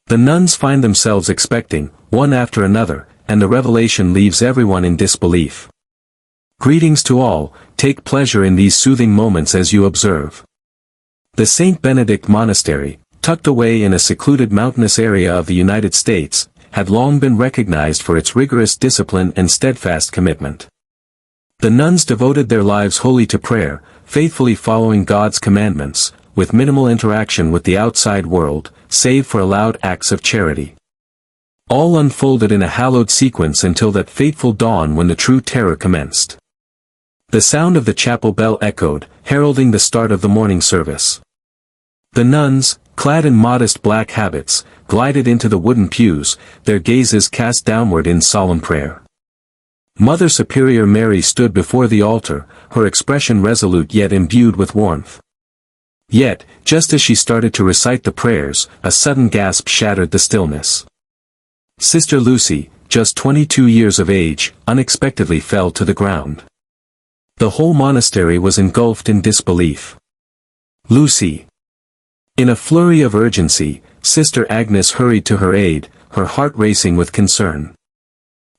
The nuns find themselves expecting, one after another, and the revelation leaves everyone in disbelief. Greetings to all, take pleasure in these soothing moments as you observe. The St. Benedict Monastery, tucked away in a secluded mountainous area of the United States, had long been recognized for its rigorous discipline and steadfast commitment. The nuns devoted their lives wholly to prayer, faithfully following God's commandments, with minimal interaction with the outside world, save for allowed acts of charity. All unfolded in a hallowed sequence until that fateful dawn when the true terror commenced. The sound of the chapel bell echoed, heralding the start of the morning service. The nuns, clad in modest black habits, glided into the wooden pews, their gazes cast downward in solemn prayer. Mother Superior Mary stood before the altar, her expression resolute yet imbued with warmth. Yet, just as she started to recite the prayers, a sudden gasp shattered the stillness. Sister Lucy, just 22 years of age, unexpectedly fell to the ground. The whole monastery was engulfed in disbelief. Lucy. In a flurry of urgency, Sister Agnes hurried to her aid, her heart racing with concern.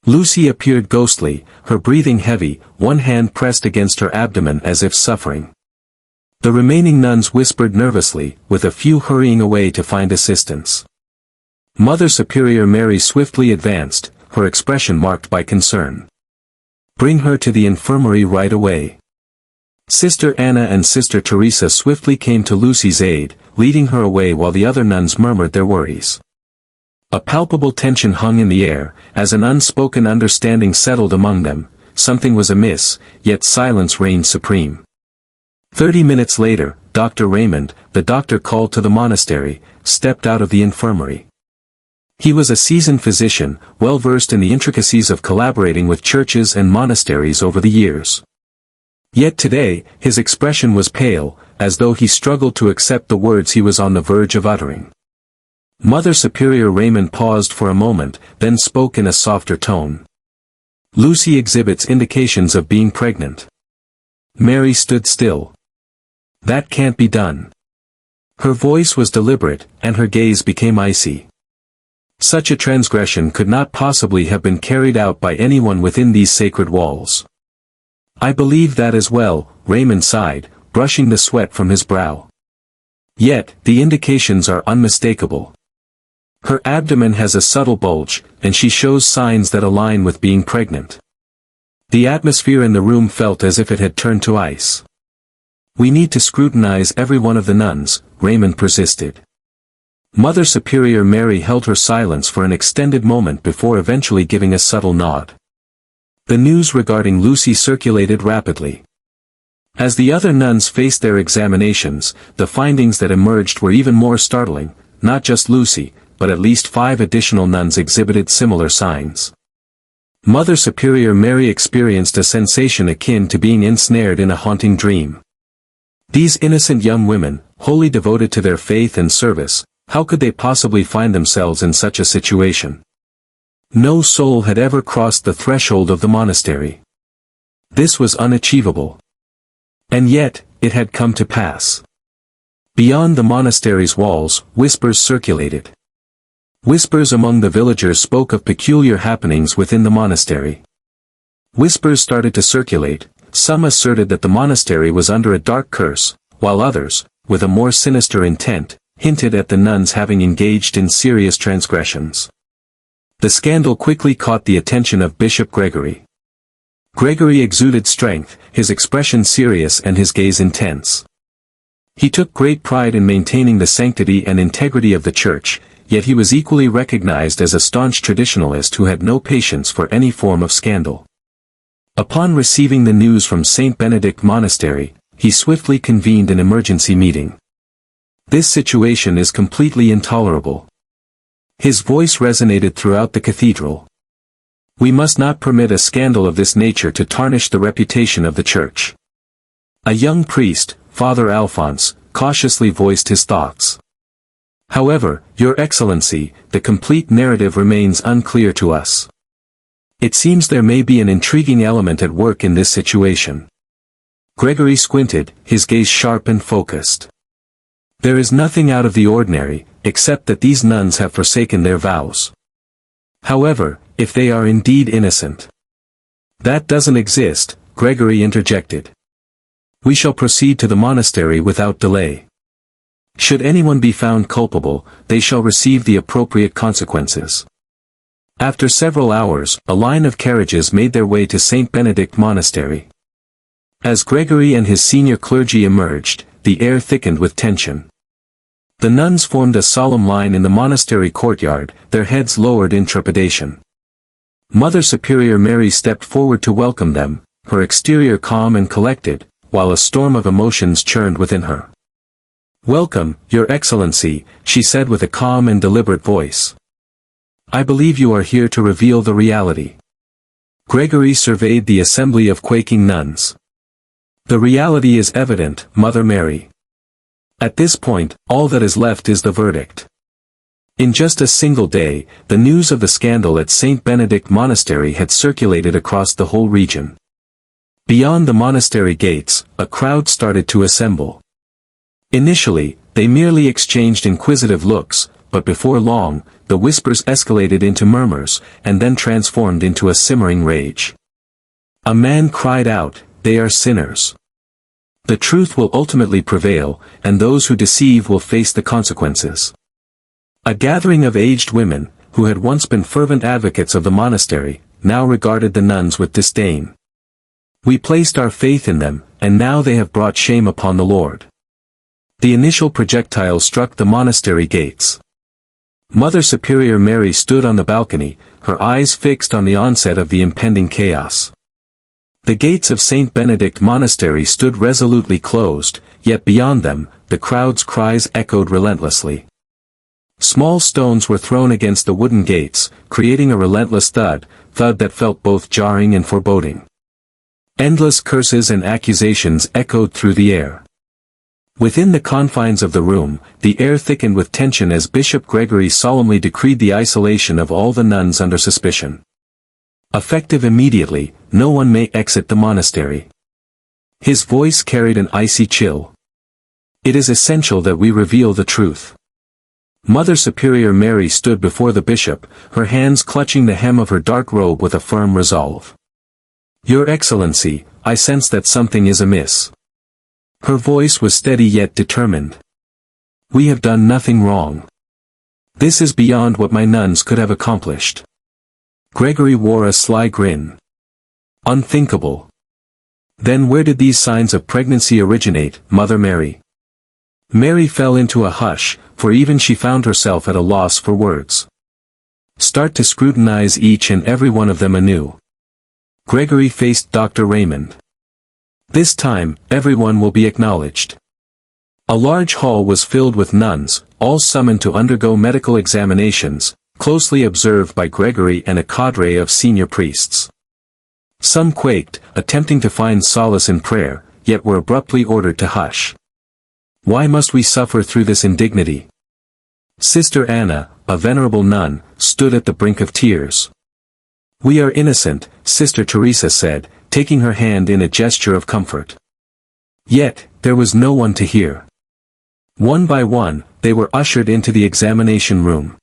Lucy appeared ghostly, her breathing heavy, one hand pressed against her abdomen as if suffering. The remaining nuns whispered nervously, with a few hurrying away to find assistance. Mother Superior Mary swiftly advanced, her expression marked by concern. Bring her to the infirmary right away. Sister Anna and Sister Teresa swiftly came to Lucy's aid, leading her away while the other nuns murmured their worries. A palpable tension hung in the air, as an unspoken understanding settled among them. Something was amiss, yet silence reigned supreme. 30 minutes later, Dr. Raymond, the doctor called to the monastery, stepped out of the infirmary. He was a seasoned physician, well versed in the intricacies of collaborating with churches and monasteries over the years. Yet today, his expression was pale, as though he struggled to accept the words he was on the verge of uttering. Mother Superior Raymond paused for a moment, then spoke in a softer tone. Lucy exhibits indications of being pregnant. Mary stood still. That can't be done. Her voice was deliberate, and her gaze became icy. Such a transgression could not possibly have been carried out by anyone within these sacred walls. I believe that as well, Raymond sighed, brushing the sweat from his brow. Yet, the indications are unmistakable. Her abdomen has a subtle bulge, and she shows signs that align with being pregnant. The atmosphere in the room felt as if it had turned to ice. We need to scrutinize every one of the nuns, Raymond persisted. Mother Superior Mary held her silence for an extended moment before eventually giving a subtle nod. The news regarding Lucy circulated rapidly. As the other nuns faced their examinations, the findings that emerged were even more startling. Not just Lucy, but at least 5 additional nuns exhibited similar signs. Mother Superior Mary experienced a sensation akin to being ensnared in a haunting dream. These innocent young women, wholly devoted to their faith and service, how could they possibly find themselves in such a situation? No soul had ever crossed the threshold of the monastery. This was unachievable. And yet, it had come to pass. Beyond the monastery's walls, whispers circulated. Whispers among the villagers spoke of peculiar happenings within the monastery. Whispers started to circulate. Some asserted that the monastery was under a dark curse, while others, with a more sinister intent, hinted at the nuns having engaged in serious transgressions. The scandal quickly caught the attention of Bishop Gregory. Gregory exuded strength, his expression serious and his gaze intense. He took great pride in maintaining the sanctity and integrity of the church, yet he was equally recognized as a staunch traditionalist who had no patience for any form of scandal. Upon receiving the news from St. Benedict Monastery, he swiftly convened an emergency meeting. This situation is completely intolerable. His voice resonated throughout the cathedral. We must not permit a scandal of this nature to tarnish the reputation of the church. A young priest, Father Alphonse, cautiously voiced his thoughts. However, Your Excellency, the complete narrative remains unclear to us. It seems there may be an intriguing element at work in this situation. Gregory squinted, his gaze sharp and focused. There is nothing out of the ordinary, except that these nuns have forsaken their vows. However, if they are indeed innocent. That doesn't exist, Gregory interjected. We shall proceed to the monastery without delay. Should anyone be found culpable, they shall receive the appropriate consequences. After several hours, a line of carriages made their way to St. Benedict Monastery. As Gregory and his senior clergy emerged, the air thickened with tension. The nuns formed a solemn line in the monastery courtyard, their heads lowered in trepidation. Mother Superior Mary stepped forward to welcome them, her exterior calm and collected, while a storm of emotions churned within her. "Welcome, Your Excellency," she said with a calm and deliberate voice. "I believe you are here to reveal the reality." Gregory surveyed the assembly of quaking nuns. "The reality is evident, Mother Mary. At this point, all that is left is the verdict." In just a single day, the news of the scandal at St. Benedict Monastery had circulated across the whole region. Beyond the monastery gates, a crowd started to assemble. Initially, they merely exchanged inquisitive looks, but before long, the whispers escalated into murmurs, and then transformed into a simmering rage. A man cried out, "They are sinners. The truth will ultimately prevail, and those who deceive will face the consequences." A gathering of aged women, who had once been fervent advocates of the monastery, now regarded the nuns with disdain. "We placed our faith in them, and now they have brought shame upon the Lord." The initial projectile struck the monastery gates. Mother Superior Mary stood on the balcony, her eyes fixed on the onset of the impending chaos. The gates of St. Benedict Monastery stood resolutely closed, yet beyond them, the crowd's cries echoed relentlessly. Small stones were thrown against the wooden gates, creating a relentless thud that felt both jarring and foreboding. Endless curses and accusations echoed through the air. Within the confines of the room, the air thickened with tension as Bishop Gregory solemnly decreed the isolation of all the nuns under suspicion. Effective immediately, no one may exit the monastery. His voice carried an icy chill. "It is essential that we reveal the truth." Mother Superior Mary stood before the bishop, her hands clutching the hem of her dark robe with a firm resolve. "Your Excellency, I sense that something is amiss." Her voice was steady yet determined. "We have done nothing wrong. This is beyond what my nuns could have accomplished." Gregory wore a sly grin. "Unthinkable. Then where did these signs of pregnancy originate, Mother Mary?" Mary fell into a hush, for even she found herself at a loss for words. "Start to scrutinize each and every one of them anew." Gregory faced Dr. Raymond. "This time, everyone will be acknowledged." A large hall was filled with nuns, all summoned to undergo medical examinations, closely observed by Gregory and a cadre of senior priests. Some quaked, attempting to find solace in prayer, yet were abruptly ordered to hush. "Why must we suffer through this indignity?" Sister Anna, a venerable nun, stood at the brink of tears. "We are innocent," Sister Teresa said, taking her hand in a gesture of comfort. Yet, there was no one to hear. One by one, they were ushered into the examination room.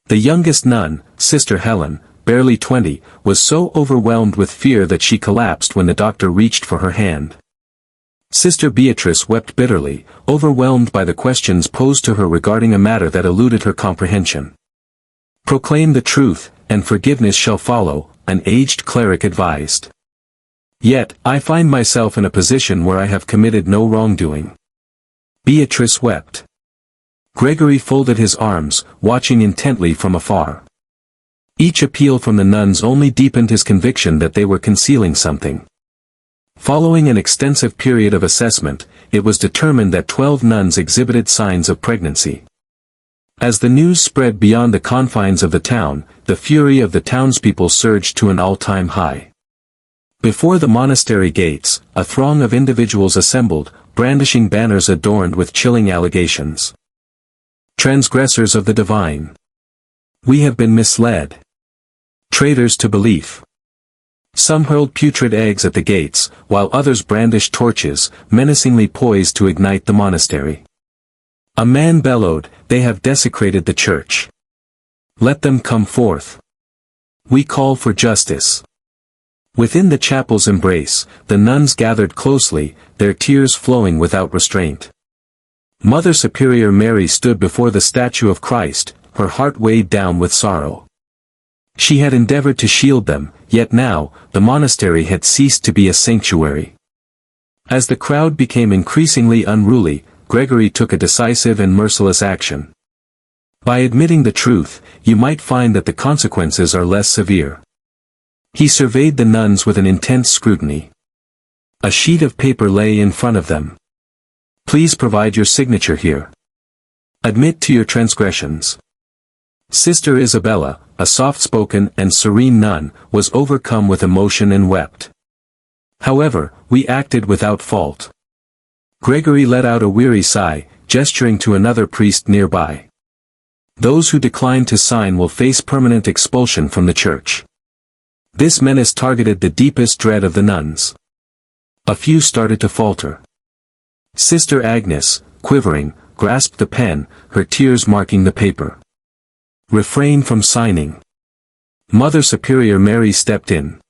The youngest nun, Sister Helen, barely 20, was so overwhelmed with fear that she collapsed when the doctor reached for her hand. Sister Beatrice wept bitterly, overwhelmed by the questions posed to her regarding a matter that eluded her comprehension. "Proclaim the truth, and forgiveness shall follow," an aged cleric advised. "Yet, I find myself in a position where I have committed no wrongdoing." Beatrice wept. Gregory folded his arms, watching intently from afar. Each appeal from the nuns only deepened his conviction that they were concealing something. Following an extensive period of assessment, it was determined that 12 nuns exhibited signs of pregnancy. As the news spread beyond the confines of the town, the fury of the townspeople surged to an all-time high. Before the monastery gates, a throng of individuals assembled, brandishing banners adorned with chilling allegations. "Transgressors of the divine. We have been misled. Traitors to belief." Some hurled putrid eggs at the gates, while others brandished torches, menacingly poised to ignite the monastery. A man bellowed, "They have desecrated the church. Let them come forth. We call for justice." Within the chapel's embrace, the nuns gathered closely, their tears flowing without restraint. Mother Superior Mary stood before the statue of Christ, her heart weighed down with sorrow. She had endeavored to shield them, yet now, the monastery had ceased to be a sanctuary. As the crowd became increasingly unruly, Gregory took a decisive and merciless action. By admitting the truth, you might find that the consequences are less severe. He surveyed the nuns with an intense scrutiny. A sheet of paper lay in front of them. "Please provide your signature here. Admit to your transgressions." Sister Isabella, a soft-spoken and serene nun, was overcome with emotion and wept. "However, we acted without fault." Gregory let out a weary sigh, gesturing to another priest nearby. "Those who decline to sign will face permanent expulsion from the church." This menace targeted the deepest dread of the nuns. A few started to falter. Sister Agnes, quivering, grasped the pen, her tears marking the paper. "Refrain from signing." Mother Superior Mary stepped in.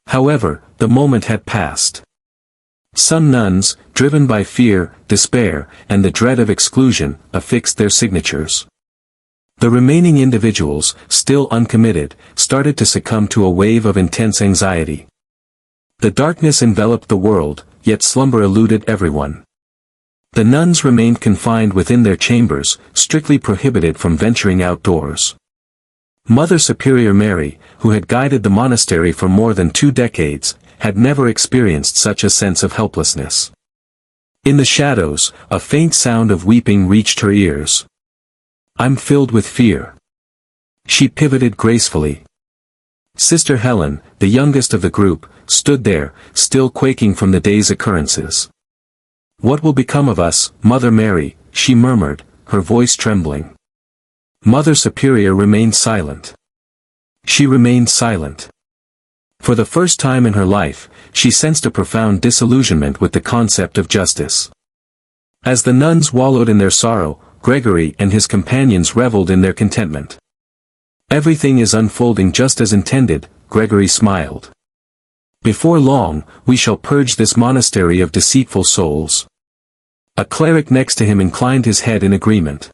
However, the moment had passed. Some nuns, driven by fear, despair, and the dread of exclusion, affixed their signatures. The remaining individuals, still uncommitted, started to succumb to a wave of intense anxiety. The darkness enveloped the world, yet slumber eluded everyone. The nuns remained confined within their chambers, strictly prohibited from venturing outdoors. Mother Superior Mary, who had guided the monastery for more than 2 decades, had never experienced such a sense of helplessness. In the shadows, a faint sound of weeping reached her ears. "I'm filled with fear." She pivoted gracefully. Sister Helen, the youngest of the group, stood there, still quaking from the day's occurrences. "What will become of us, Mother Mary?" she murmured, her voice trembling. Mother Superior remained silent. She remained silent. For the first time in her life, she sensed a profound disillusionment with the concept of justice. As the nuns wallowed in their sorrow, Gregory and his companions reveled in their contentment. "Everything is unfolding just as intended," Gregory smiled. "Before long, we shall purge this monastery of deceitful souls." A cleric next to him inclined his head in agreement.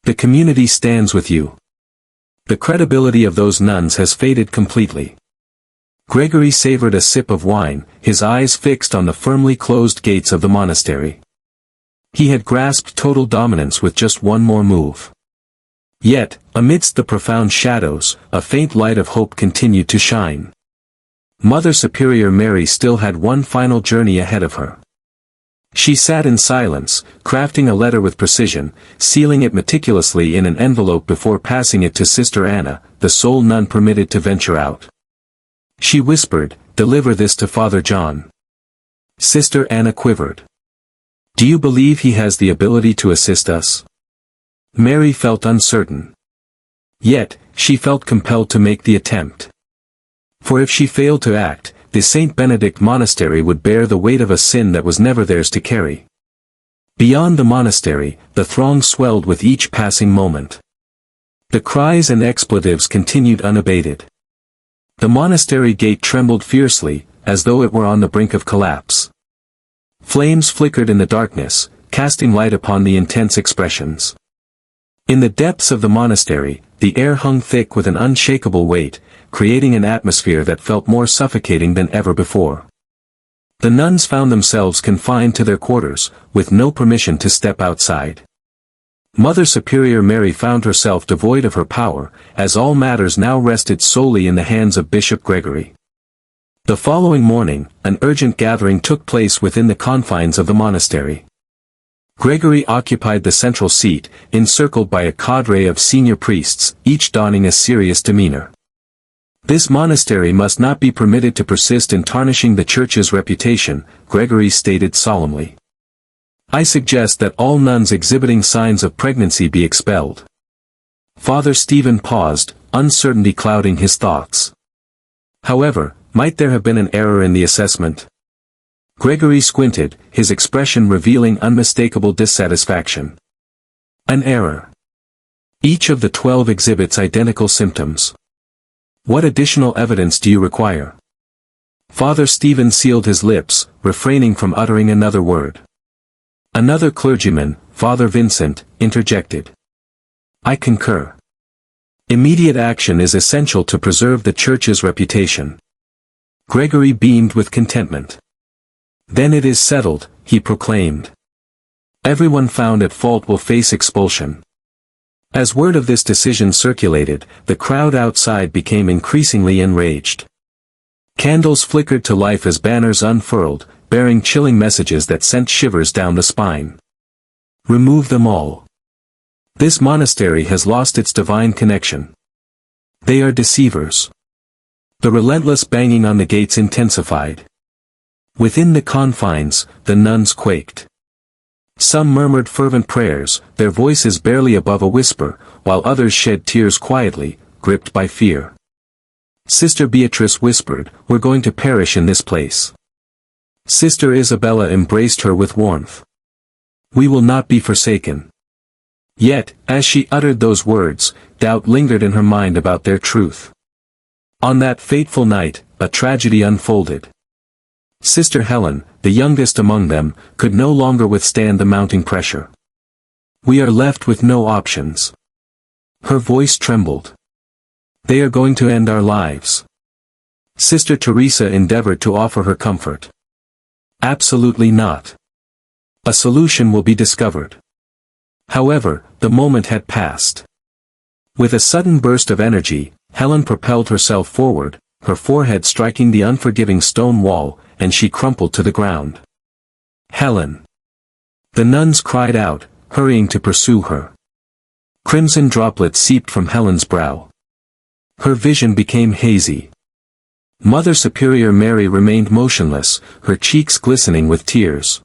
"The community stands with you." The credibility of those nuns has faded completely. Gregory savored a sip of wine, his eyes fixed on the firmly closed gates of the monastery. He had grasped total dominance with just one more move. Yet, amidst the profound shadows, a faint light of hope continued to shine. Mother Superior Mary still had one final journey ahead of her. She sat in silence, crafting a letter with precision, sealing it meticulously in an envelope before passing it to Sister Anna, the sole nun permitted to venture out. She whispered, "Deliver this to Father John." Sister Anna quivered. "Do you believe he has the ability to assist us?" Mary felt uncertain. Yet, she felt compelled to make the attempt. For if she failed to act, the St. Benedict monastery would bear the weight of a sin that was never theirs to carry. Beyond the monastery, the throng swelled with each passing moment. The cries and expletives continued unabated. The monastery gate trembled fiercely, as though it were on the brink of collapse. Flames flickered in the darkness, casting light upon the intense expressions. In the depths of the monastery, the air hung thick with an unshakable weight, creating an atmosphere that felt more suffocating than ever before. The nuns found themselves confined to their quarters, with no permission to step outside. Mother Superior Mary found herself devoid of her power, as all matters now rested solely in the hands of Bishop Gregory. The following morning, an urgent gathering took place within the confines of the monastery. Gregory occupied the central seat, encircled by a cadre of senior priests, each donning a serious demeanor. This monastery must not be permitted to persist in tarnishing the church's reputation, Gregory stated solemnly. I suggest that all nuns exhibiting signs of pregnancy be expelled. Father Stephen paused, uncertainty clouding his thoughts. However, might there have been an error in the assessment? Gregory squinted, his expression revealing unmistakable dissatisfaction. An error. Each of the 12 exhibits identical symptoms. What additional evidence do you require? Father Stephen sealed his lips, refraining from uttering another word. Another clergyman, Father Vincent, interjected. I concur. Immediate action is essential to preserve the Church's reputation. Gregory beamed with contentment. Then it is settled, he proclaimed. Everyone found at fault will face expulsion. As word of this decision circulated, the crowd outside became increasingly enraged. Candles flickered to life as banners unfurled, bearing chilling messages that sent shivers down the spine. Remove them all. This monastery has lost its divine connection. They are deceivers. The relentless banging on the gates intensified. Within the confines, the nuns quaked. Some murmured fervent prayers, their voices barely above a whisper, while others shed tears quietly, gripped by fear. Sister Beatrice whispered, "We're going to perish in this place." Sister Isabella embraced her with warmth. "We will not be forsaken." Yet, as she uttered those words, doubt lingered in her mind about their truth. On that fateful night, a tragedy unfolded. Sister Helen, the youngest among them, could no longer withstand the mounting pressure. "We are left with no options." Her voice trembled. "They are going to end our lives." Sister Teresa endeavored to offer her comfort. "Absolutely not. A solution will be discovered." However, the moment had passed. With a sudden burst of energy, Helen propelled herself forward, her forehead striking the unforgiving stone wall, and she crumpled to the ground. "Helen!" The nuns cried out, hurrying to pursue her. Crimson droplets seeped from Helen's brow. Her vision became hazy. Mother Superior Mary remained motionless, her cheeks glistening with tears.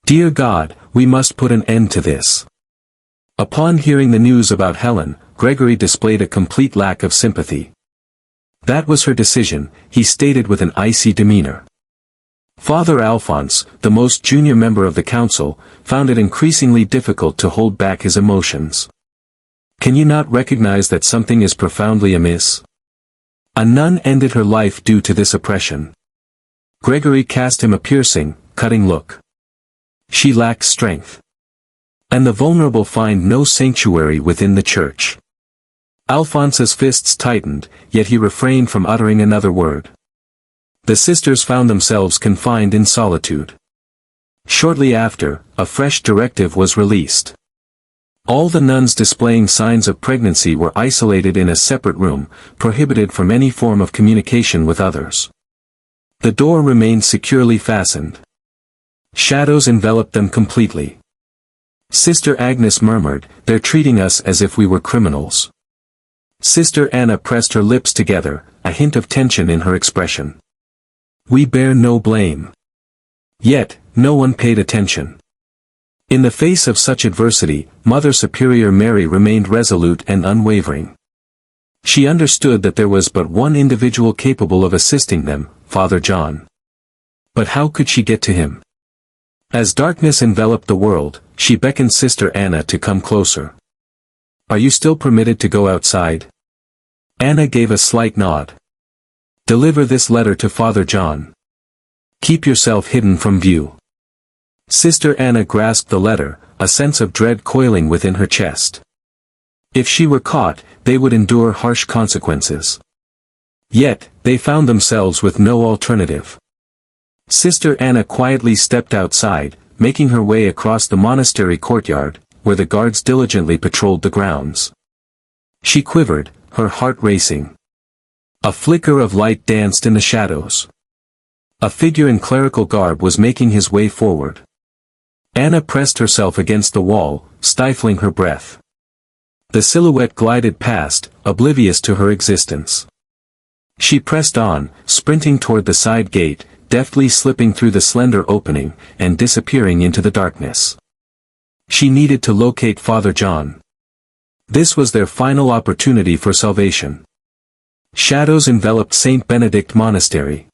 "Dear God, we must put an end to this." Upon hearing the news about Helen, Gregory displayed a complete lack of sympathy. That was her decision, he stated with an icy demeanor. Father Alphonse, the most junior member of the council, found it increasingly difficult to hold back his emotions. "Can you not recognize that something is profoundly amiss? A nun ended her life due to this oppression." Gregory cast him a piercing, cutting look. "She lacks strength. And the vulnerable find no sanctuary within the Church." Alphonse's fists tightened, yet he refrained from uttering another word. The sisters found themselves confined in solitude. Shortly after, a fresh directive was released. All the nuns displaying signs of pregnancy were isolated in a separate room, prohibited from any form of communication with others. The door remained securely fastened. Shadows enveloped them completely. Sister Agnes murmured, "They're treating us as if we were criminals." Sister Anna pressed her lips together, a hint of tension in her expression. "We bear no blame." Yet, no one paid attention. In the face of such adversity, Mother Superior Mary remained resolute and unwavering. She understood that there was but one individual capable of assisting them, Father John. But how could she get to him? As darkness enveloped the world, she beckoned Sister Anna to come closer. "Are you still permitted to go outside?" Anna gave a slight nod. "Deliver this letter to Father John. Keep yourself hidden from view." Sister Anna grasped the letter, a sense of dread coiling within her chest. If she were caught, they would endure harsh consequences. Yet, they found themselves with no alternative. Sister Anna quietly stepped outside, making her way across the monastery courtyard, where the guards diligently patrolled the grounds. She quivered, her heart racing. A flicker of light danced in the shadows. A figure in clerical garb was making his way forward. Anna pressed herself against the wall, stifling her breath. The silhouette glided past, oblivious to her existence. She pressed on, sprinting toward the side gate, deftly slipping through the slender opening, and disappearing into the darkness. She needed to locate Father John. This was their final opportunity for salvation. Shadows enveloped St. Benedict Monastery.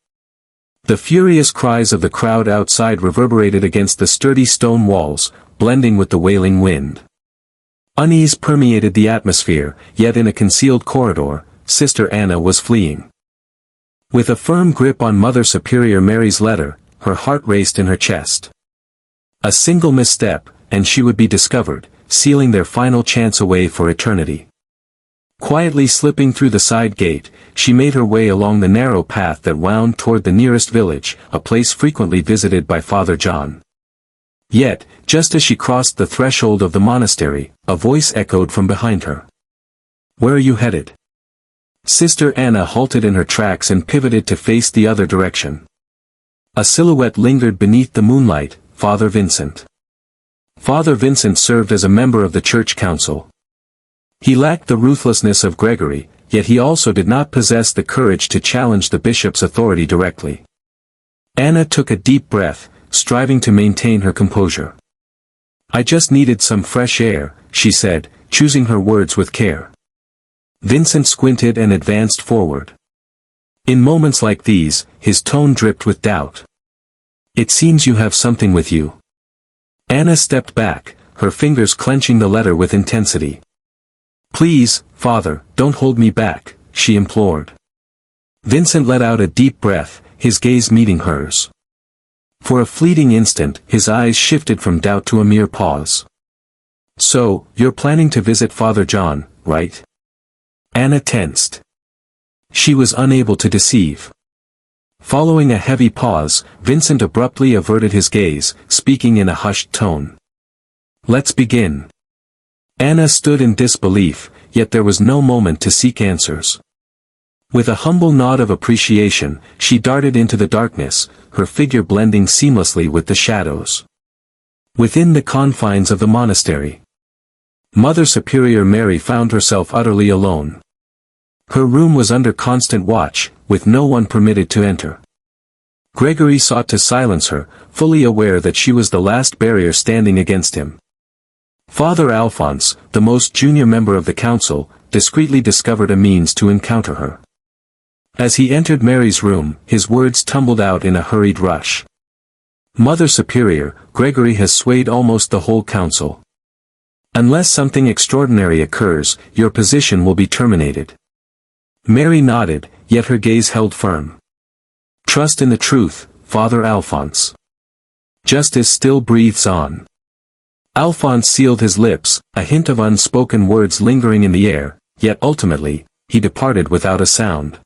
The furious cries of the crowd outside reverberated against the sturdy stone walls, blending with the wailing wind. Unease permeated the atmosphere, yet in a concealed corridor, Sister Anna was fleeing. With a firm grip on Mother Superior Mary's letter, her heart raced in her chest. A single misstep, and she would be discovered, sealing their final chance away for eternity. Quietly slipping through the side gate, she made her way along the narrow path that wound toward the nearest village, a place frequently visited by Father John. Yet, just as she crossed the threshold of the monastery, a voice echoed from behind her. "Where are you headed?" Sister Anna halted in her tracks and pivoted to face the other direction. A silhouette lingered beneath the moonlight, Father Vincent. Father Vincent served as a member of the church council. He lacked the ruthlessness of Gregory, yet he also did not possess the courage to challenge the bishop's authority directly. Anna took a deep breath, striving to maintain her composure. "I just needed some fresh air," she said, choosing her words with care. Vincent squinted and advanced forward. In moments like these, his tone dripped with doubt. "It seems you have something with you." Anna stepped back, her fingers clenching the letter with intensity. "Please, Father, don't hold me back," she implored. Vincent let out a deep breath, his gaze meeting hers. For a fleeting instant, his eyes shifted from doubt to a mere pause. "So, you're planning to visit Father John, right?" Anna tensed. She was unable to deceive. Following a heavy pause, Vincent abruptly averted his gaze, speaking in a hushed tone. "Let's begin." Anna stood in disbelief, yet there was no moment to seek answers. With a humble nod of appreciation, she darted into the darkness, her figure blending seamlessly with the shadows. Within the confines of the monastery, Mother Superior Mary found herself utterly alone. Her room was under constant watch, with no one permitted to enter. Gregory sought to silence her, fully aware that she was the last barrier standing against him. Father Alphonse, the most junior member of the council, discreetly discovered a means to encounter her. As he entered Mary's room, his words tumbled out in a hurried rush. "Mother Superior, Gregory has swayed almost the whole council. Unless something extraordinary occurs, your position will be terminated." Mary nodded, yet her gaze held firm. "Trust in the truth, Father Alphonse. Justice still breathes on." Alphonse sealed his lips, a hint of unspoken words lingering in the air, yet ultimately, he departed without a sound.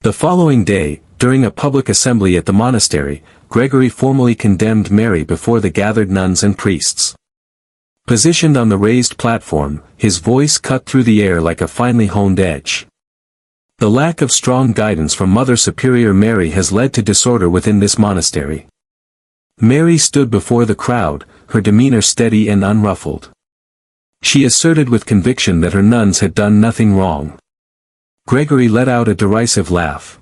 The following day, during a public assembly at the monastery, Gregory formally condemned Mary before the gathered nuns and priests. Positioned on the raised platform, his voice cut through the air like a finely honed edge. "The lack of strong guidance from Mother Superior Mary has led to disorder within this monastery." Mary stood before the crowd, her demeanor steady and unruffled. She asserted with conviction that her nuns had done nothing wrong. Gregory let out a derisive laugh.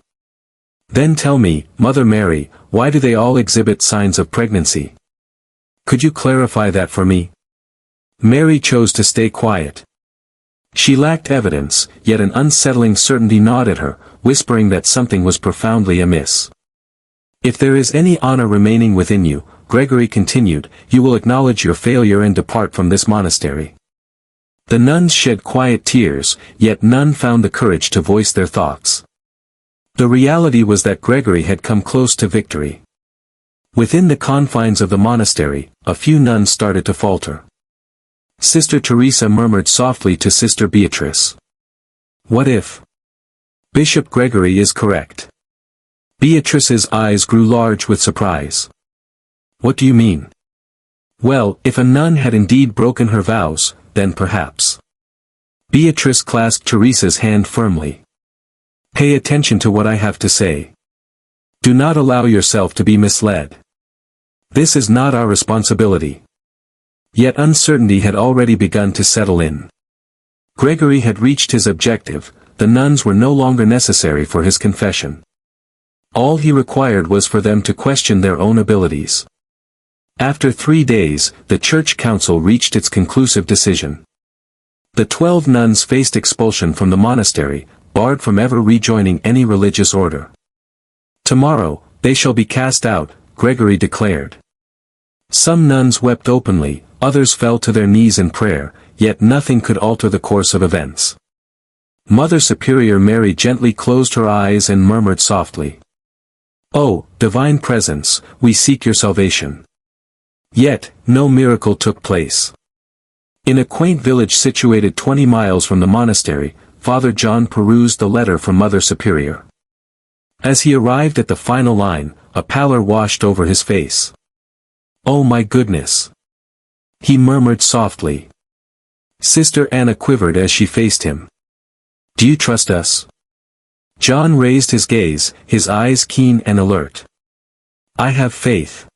"Then tell me, Mother Mary, why do they all exhibit signs of pregnancy? Could you clarify that for me?" Mary chose to stay quiet. She lacked evidence, yet an unsettling certainty gnawed at her, whispering that something was profoundly amiss. "If there is any honor remaining within you," Gregory continued, "you will acknowledge your failure and depart from this monastery." The nuns shed quiet tears, yet none found the courage to voice their thoughts. The reality was that Gregory had come close to victory. Within the confines of the monastery, a few nuns started to falter. Sister Teresa murmured softly to Sister Beatrice. "What if Bishop Gregory is correct?" Beatrice's eyes grew large with surprise. "What do you mean?" "Well, if a nun had indeed broken her vows, then perhaps." Beatrice clasped Teresa's hand firmly. "Pay attention to what I have to say. Do not allow yourself to be misled. This is not our responsibility." Yet uncertainty had already begun to settle in. Gregory had reached his objective, the nuns were no longer necessary for his confession. All he required was for them to question their own abilities. After 3 days, the church council reached its conclusive decision. The 12 nuns faced expulsion from the monastery, barred from ever rejoining any religious order. "Tomorrow, they shall be cast out," Gregory declared. Some nuns wept openly, others fell to their knees in prayer, yet nothing could alter the course of events. Mother Superior Mary gently closed her eyes and murmured softly, "Oh, divine presence, we seek your salvation." Yet, no miracle took place. In a quaint village situated 20 miles from the monastery, Father John perused the letter from Mother Superior. As he arrived at the final line, a pallor washed over his face. "Oh my goodness!" he murmured softly. Sister Anna quivered as she faced him. "Do you trust us?" John raised his gaze, his eyes keen and alert. "I have faith."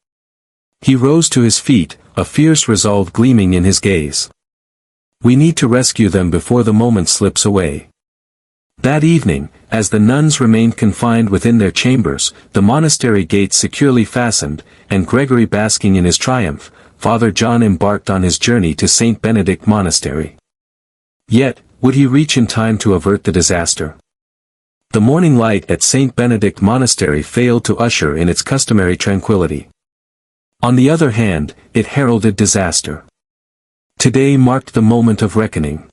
He rose to his feet, a fierce resolve gleaming in his gaze. "We need to rescue them before the moment slips away." That evening, as the nuns remained confined within their chambers, the monastery gates securely fastened, and Gregory basking in his triumph, Father John embarked on his journey to St. Benedict Monastery. Yet, would he reach in time to avert the disaster? The morning light at St. Benedict Monastery failed to usher in its customary tranquility. On the other hand, it heralded disaster. Today marked the moment of reckoning.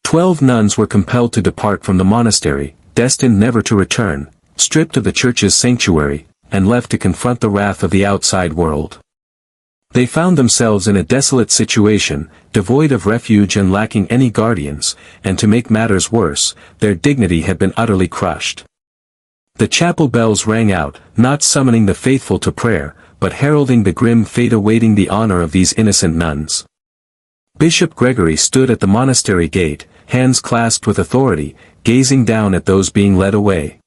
12 nuns were compelled to depart from the monastery, destined never to return, stripped of the church's sanctuary, and left to confront the wrath of the outside world. They found themselves in a desolate situation, devoid of refuge and lacking any guardians, and to make matters worse, their dignity had been utterly crushed. The chapel bells rang out, not summoning the faithful to prayer, but heralding the grim fate awaiting the honor of these innocent nuns. Bishop Gregory stood at the monastery gate, hands clasped with authority, gazing down at those being led away.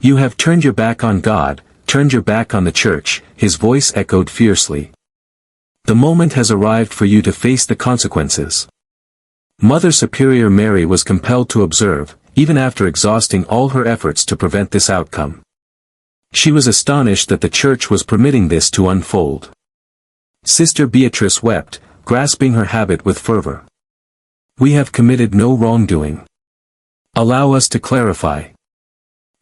"You have turned your back on God, turned your back on the Church," his voice echoed fiercely. "The moment has arrived for you to face the consequences." Mother Superior Mary was compelled to observe, even after exhausting all her efforts to prevent this outcome. She was astonished that the Church was permitting this to unfold. Sister Beatrice wept, grasping her habit with fervor. "We have committed no wrongdoing. Allow us to clarify."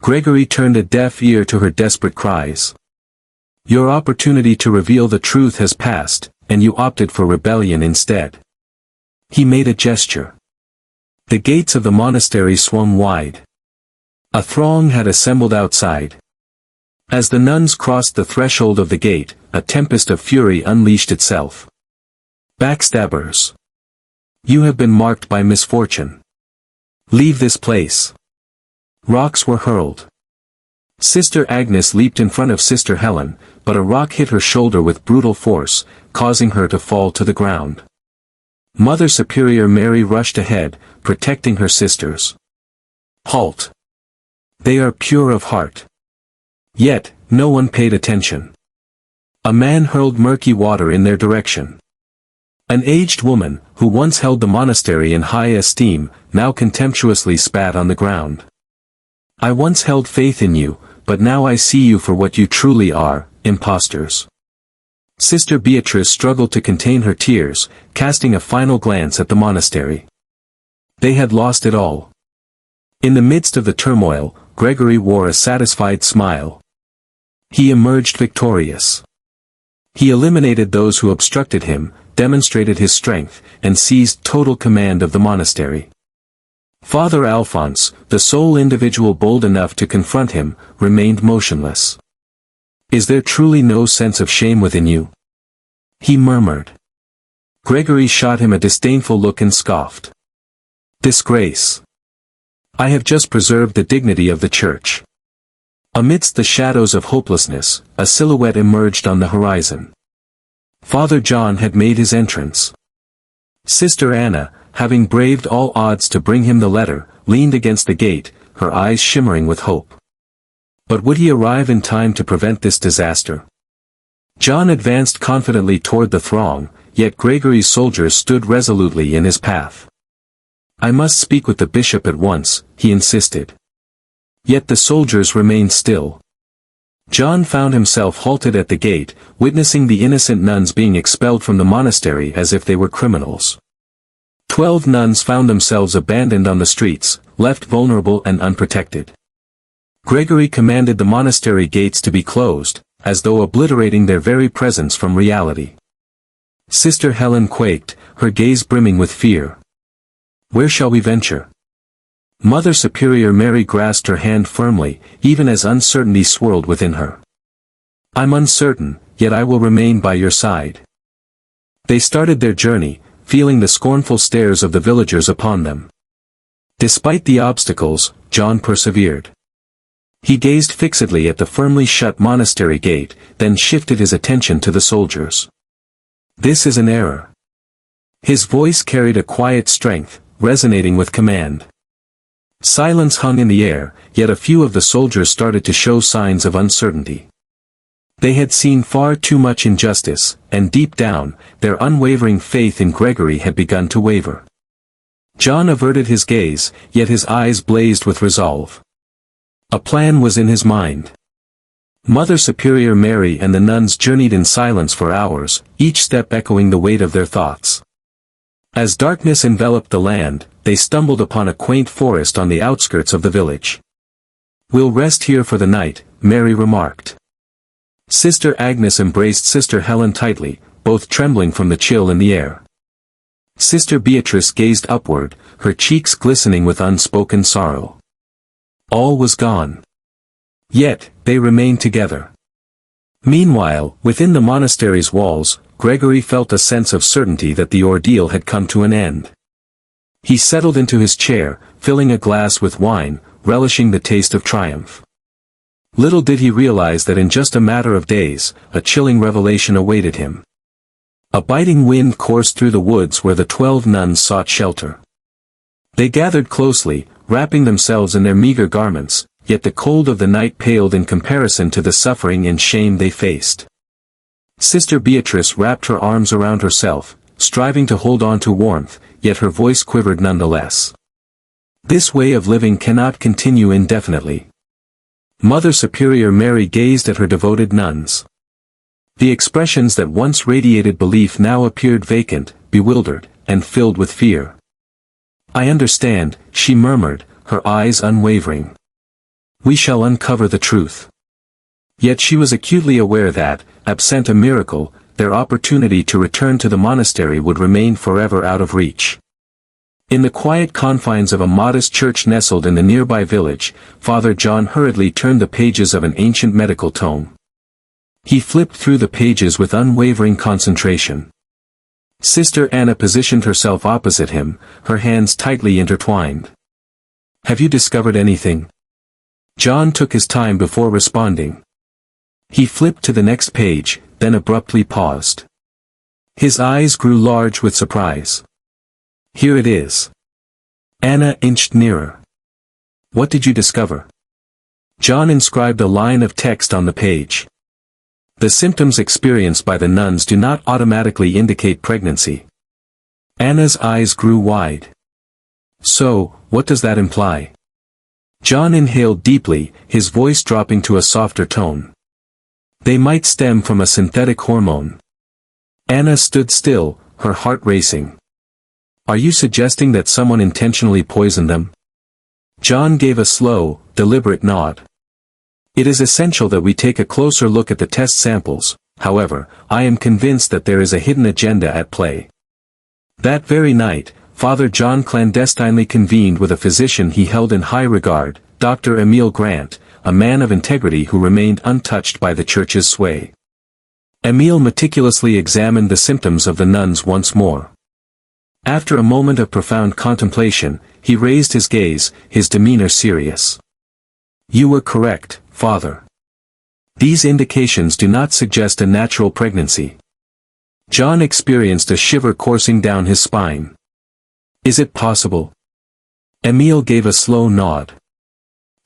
Gregory turned a deaf ear to her desperate cries. "Your opportunity to reveal the truth has passed, and you opted for rebellion instead." He made a gesture. The gates of the monastery swung wide. A throng had assembled outside. As the nuns crossed the threshold of the gate, a tempest of fury unleashed itself. "Backstabbers! You have been marked by misfortune. Leave this place." Rocks were hurled. Sister Agnes leaped in front of Sister Helen, but a rock hit her shoulder with brutal force, causing her to fall to the ground. Mother Superior Mary rushed ahead, protecting her sisters. "Halt! They are pure of heart." Yet, no one paid attention. A man hurled murky water in their direction. An aged woman, who once held the monastery in high esteem, now contemptuously spat on the ground. "I once held faith in you, but now I see you for what you truly are, impostors." Sister Beatrice struggled to contain her tears, casting a final glance at the monastery. They had lost it all. In the midst of the turmoil, Gregory wore a satisfied smile. He emerged victorious. He eliminated those who obstructed him, demonstrated his strength, and seized total command of the monastery. Father Alphonse, the sole individual bold enough to confront him, remained motionless. "Is there truly no sense of shame within you?" he murmured. Gregory shot him a disdainful look and scoffed. "Disgrace! I have just preserved the dignity of the Church." Amidst the shadows of hopelessness, a silhouette emerged on the horizon. Father John had made his entrance. Sister Anna, having braved all odds to bring him the letter, leaned against the gate, her eyes shimmering with hope. But would he arrive in time to prevent this disaster? John advanced confidently toward the throng, yet Gregory's soldiers stood resolutely in his path. "I must speak with the bishop at once," he insisted. Yet the soldiers remained still. John found himself halted at the gate, witnessing the innocent nuns being expelled from the monastery as if they were criminals. 12 nuns found themselves abandoned on the streets, left vulnerable and unprotected. Gregory commanded the monastery gates to be closed, as though obliterating their very presence from reality. Sister Helen quaked, her gaze brimming with fear. Where shall we venture? Mother Superior Mary grasped her hand firmly, even as uncertainty swirled within her. I'm uncertain, yet I will remain by your side. They started their journey, feeling the scornful stares of the villagers upon them. Despite the obstacles, John persevered. He gazed fixedly at the firmly shut monastery gate, then shifted his attention to the soldiers. This is an error. His voice carried a quiet strength, resonating with command. Silence hung in the air, yet a few of the soldiers started to show signs of uncertainty. They had seen far too much injustice, and deep down, their unwavering faith in Gregory had begun to waver. John averted his gaze, yet his eyes blazed with resolve. A plan was in his mind. Mother Superior Mary and the nuns journeyed in silence for hours, each step echoing the weight of their thoughts. As darkness enveloped the land, they stumbled upon a quaint forest on the outskirts of the village. We'll rest here for the night, Mary remarked. Sister Agnes embraced Sister Helen tightly, both trembling from the chill in the air. Sister Beatrice gazed upward, her cheeks glistening with unspoken sorrow. All was gone. Yet, they remained together. Meanwhile, within the monastery's walls, Gregory felt a sense of certainty that the ordeal had come to an end. He settled into his chair, filling a glass with wine, relishing the taste of triumph. Little did he realize that in just a matter of days, a chilling revelation awaited him. A biting wind coursed through the woods where the 12 nuns sought shelter. They gathered closely, wrapping themselves in their meager garments, yet the cold of the night paled in comparison to the suffering and shame they faced. Sister Beatrice wrapped her arms around herself, striving to hold on to warmth, yet her voice quivered nonetheless. This way of living cannot continue indefinitely. Mother Superior Mary gazed at her devoted nuns. The expressions that once radiated belief now appeared vacant, bewildered, and filled with fear. I understand, she murmured, her eyes unwavering. We shall uncover the truth. Yet she was acutely aware that, absent a miracle, their opportunity to return to the monastery would remain forever out of reach. In the quiet confines of a modest church nestled in the nearby village, Father John hurriedly turned the pages of an ancient medical tome. He flipped through the pages with unwavering concentration. Sister Anna positioned herself opposite him, her hands tightly intertwined. Have you discovered anything? John took his time before responding. He flipped to the next page, then abruptly paused. His eyes grew large with surprise. Here it is. Anna inched nearer. What did you discover? John inscribed a line of text on the page. The symptoms experienced by the nuns do not automatically indicate pregnancy. Anna's eyes grew wide. So, what does that imply? John inhaled deeply, his voice dropping to a softer tone. They might stem from a synthetic hormone. Anna stood still, her heart racing. Are you suggesting that someone intentionally poisoned them? John gave a slow, deliberate nod. It is essential that we take a closer look at the test samples, however, I am convinced that there is a hidden agenda at play. That very night, Father John clandestinely convened with a physician he held in high regard, Dr. Emile Grant, a man of integrity who remained untouched by the church's sway. Emile meticulously examined the symptoms of the nuns once more. After a moment of profound contemplation, he raised his gaze, his demeanor serious. You were correct, Father. These indications do not suggest a natural pregnancy. John experienced a shiver coursing down his spine. Is it possible? Emile gave a slow nod.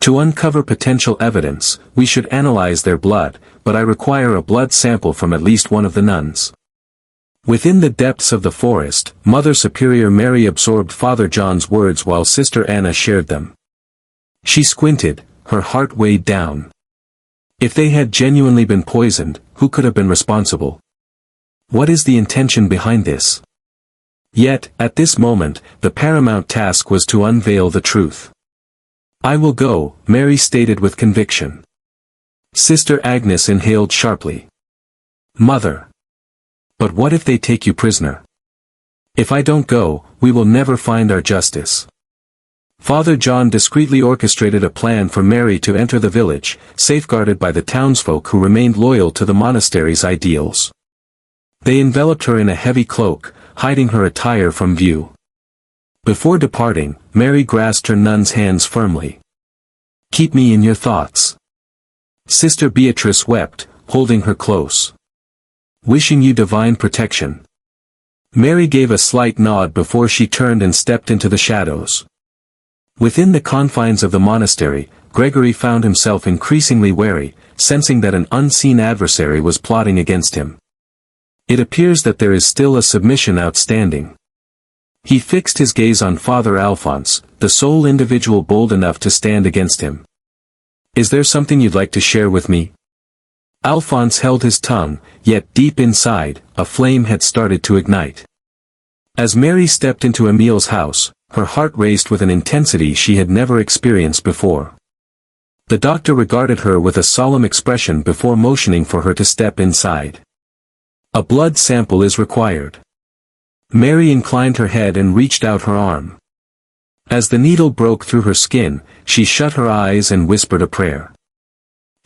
To uncover potential evidence, we should analyze their blood, but I require a blood sample from at least one of the nuns. Within the depths of the forest, Mother Superior Mary absorbed Father John's words while Sister Anna shared them. She squinted, her heart weighed down. If they had genuinely been poisoned, who could have been responsible? What is the intention behind this? Yet, at this moment, the paramount task was to unveil the truth. I will go, Mary stated with conviction. Sister Agnes inhaled sharply. Mother. But what if they take you prisoner? If I don't go, we will never find our justice. Father John discreetly orchestrated a plan for Mary to enter the village, safeguarded by the townsfolk who remained loyal to the monastery's ideals. They enveloped her in a heavy cloak, hiding her attire from view. Before departing, Mary grasped her nun's hands firmly. "Keep me in your thoughts." Sister Beatrice wept, holding her close. "Wishing you divine protection." Mary gave a slight nod before she turned and stepped into the shadows. Within the confines of the monastery, Gregory found himself increasingly wary, sensing that an unseen adversary was plotting against him. It appears that there is still a submission outstanding. He fixed his gaze on Father Alphonse, the sole individual bold enough to stand against him. "Is there something you'd like to share with me?" Alphonse held his tongue, yet deep inside, a flame had started to ignite. As Mary stepped into Emil's house, her heart raced with an intensity she had never experienced before. The doctor regarded her with a solemn expression before motioning for her to step inside. "A blood sample is required." Mary inclined her head and reached out her arm. As the needle broke through her skin, she shut her eyes and whispered a prayer.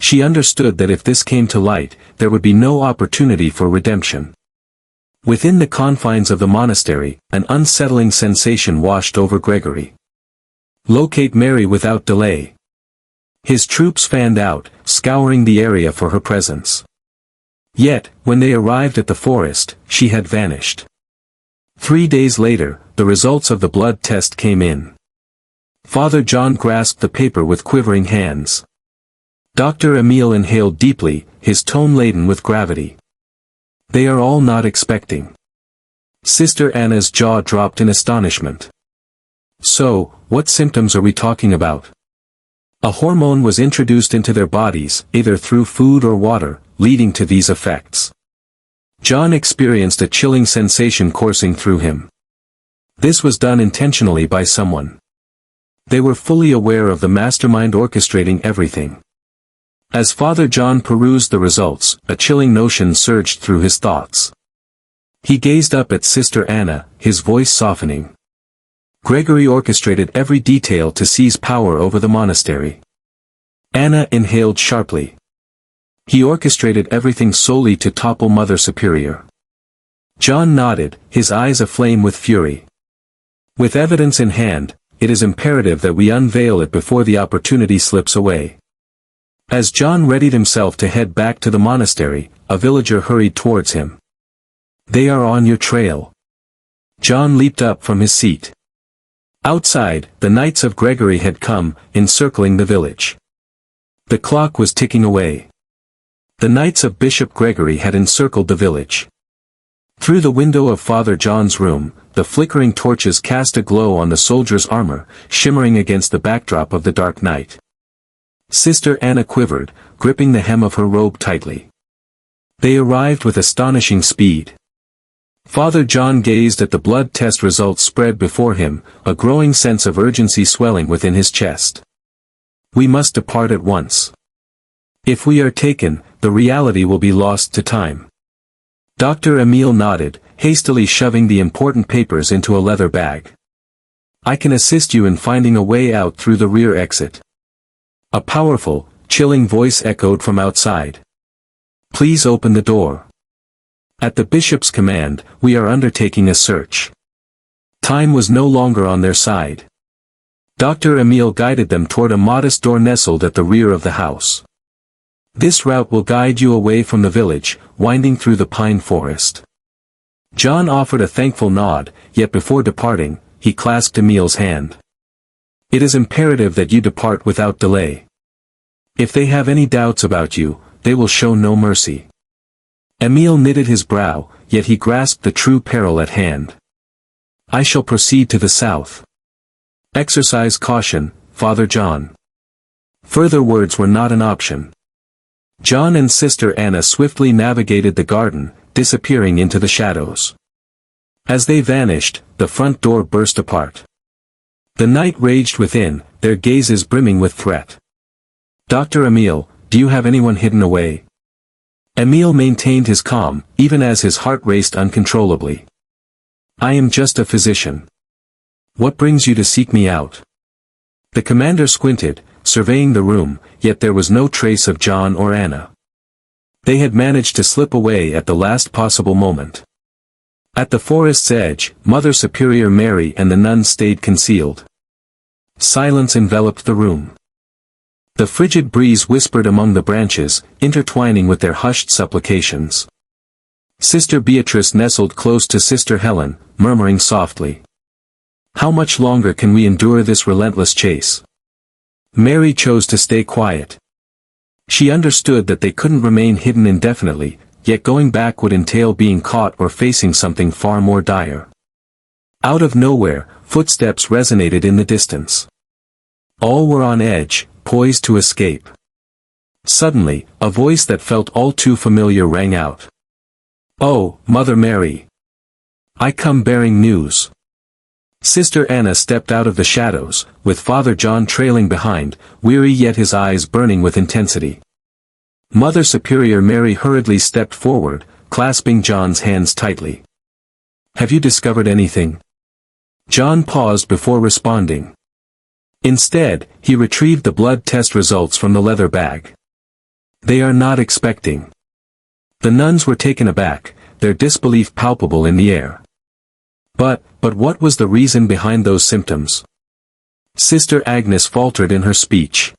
She understood that if this came to light, there would be no opportunity for redemption. Within the confines of the monastery, an unsettling sensation washed over Gregory. "Locate Mary without delay." His troops fanned out, scouring the area for her presence. Yet, when they arrived at the forest, she had vanished. 3 days later, the results of the blood test came in. Father John grasped the paper with quivering hands. Dr. Emile inhaled deeply, his tone laden with gravity. "They are all not expecting." Sister Anna's jaw dropped in astonishment. "So, what symptoms are we talking about?" A hormone was introduced into their bodies, either through food or water, leading to these effects. John experienced a chilling sensation coursing through him. This was done intentionally by someone. They were fully aware of the mastermind orchestrating everything. As Father John perused the results, a chilling notion surged through his thoughts. He gazed up at Sister Anna, his voice softening. Gregory orchestrated every detail to seize power over the monastery. Anna inhaled sharply. He orchestrated everything solely to topple Mother Superior. John nodded, his eyes aflame with fury. "With evidence in hand, it is imperative that we unveil it before the opportunity slips away." As John readied himself to head back to the monastery, a villager hurried towards him. "They are on your trail." John leaped up from his seat. Outside, the Knights of Gregory had come, encircling the village. The clock was ticking away. The Knights of Bishop Gregory had encircled the village. Through the window of Father John's room, the flickering torches cast a glow on the soldier's armor, shimmering against the backdrop of the dark night. Sister Anna quivered, gripping the hem of her robe tightly. They arrived with astonishing speed. Father John gazed at the blood test results spread before him, a growing sense of urgency swelling within his chest. "We must depart at once. If we are taken, the reality will be lost to time." Dr. Emile nodded, hastily shoving the important papers into a leather bag. "I can assist you in finding a way out through the rear exit." A powerful, chilling voice echoed from outside. "Please open the door." At the bishop's command, "We are undertaking a search." Time was no longer on their side. Dr. Emile guided them toward a modest door nestled at the rear of the house. "This route will guide you away from the village, winding through the pine forest." John offered a thankful nod, yet before departing, he clasped Emile's hand. "It is imperative that you depart without delay. If they have any doubts about you, they will show no mercy." Emile knitted his brow, yet he grasped the true peril at hand. "I shall proceed to the south. Exercise caution, Father John." Further words were not an option. John and Sister Anna swiftly navigated the garden, disappearing into the shadows. As they vanished, the front door burst apart. The night raged within, their gazes brimming with threat. "Dr. Emile, do you have anyone hidden away?" Emile maintained his calm, even as his heart raced uncontrollably. "I am just a physician. What brings you to seek me out?" The commander squinted, surveying the room, yet there was no trace of John or Anna. They had managed to slip away at the last possible moment. At the forest's edge, Mother Superior Mary and the nuns stayed concealed. Silence enveloped the room. The frigid breeze whispered among the branches, intertwining with their hushed supplications. Sister Beatrice nestled close to Sister Helen, murmuring softly, "How much longer can we endure this relentless chase?" Mary chose to stay quiet. She understood that they couldn't remain hidden indefinitely, yet going back would entail being caught or facing something far more dire. Out of nowhere, footsteps resonated in the distance. All were on edge, poised to escape. Suddenly, a voice that felt all too familiar rang out. "Oh, Mother Mary! I come bearing news." Sister Anna stepped out of the shadows, with Father John trailing behind, weary yet his eyes burning with intensity. Mother Superior Mary hurriedly stepped forward, clasping John's hands tightly. "Have you discovered anything?" John paused before responding. Instead, he retrieved the blood test results from the leather bag. "They are not expecting." The nuns were taken aback, their disbelief palpable in the air. But what was the reason behind those symptoms? Sister Agnes faltered in her speech.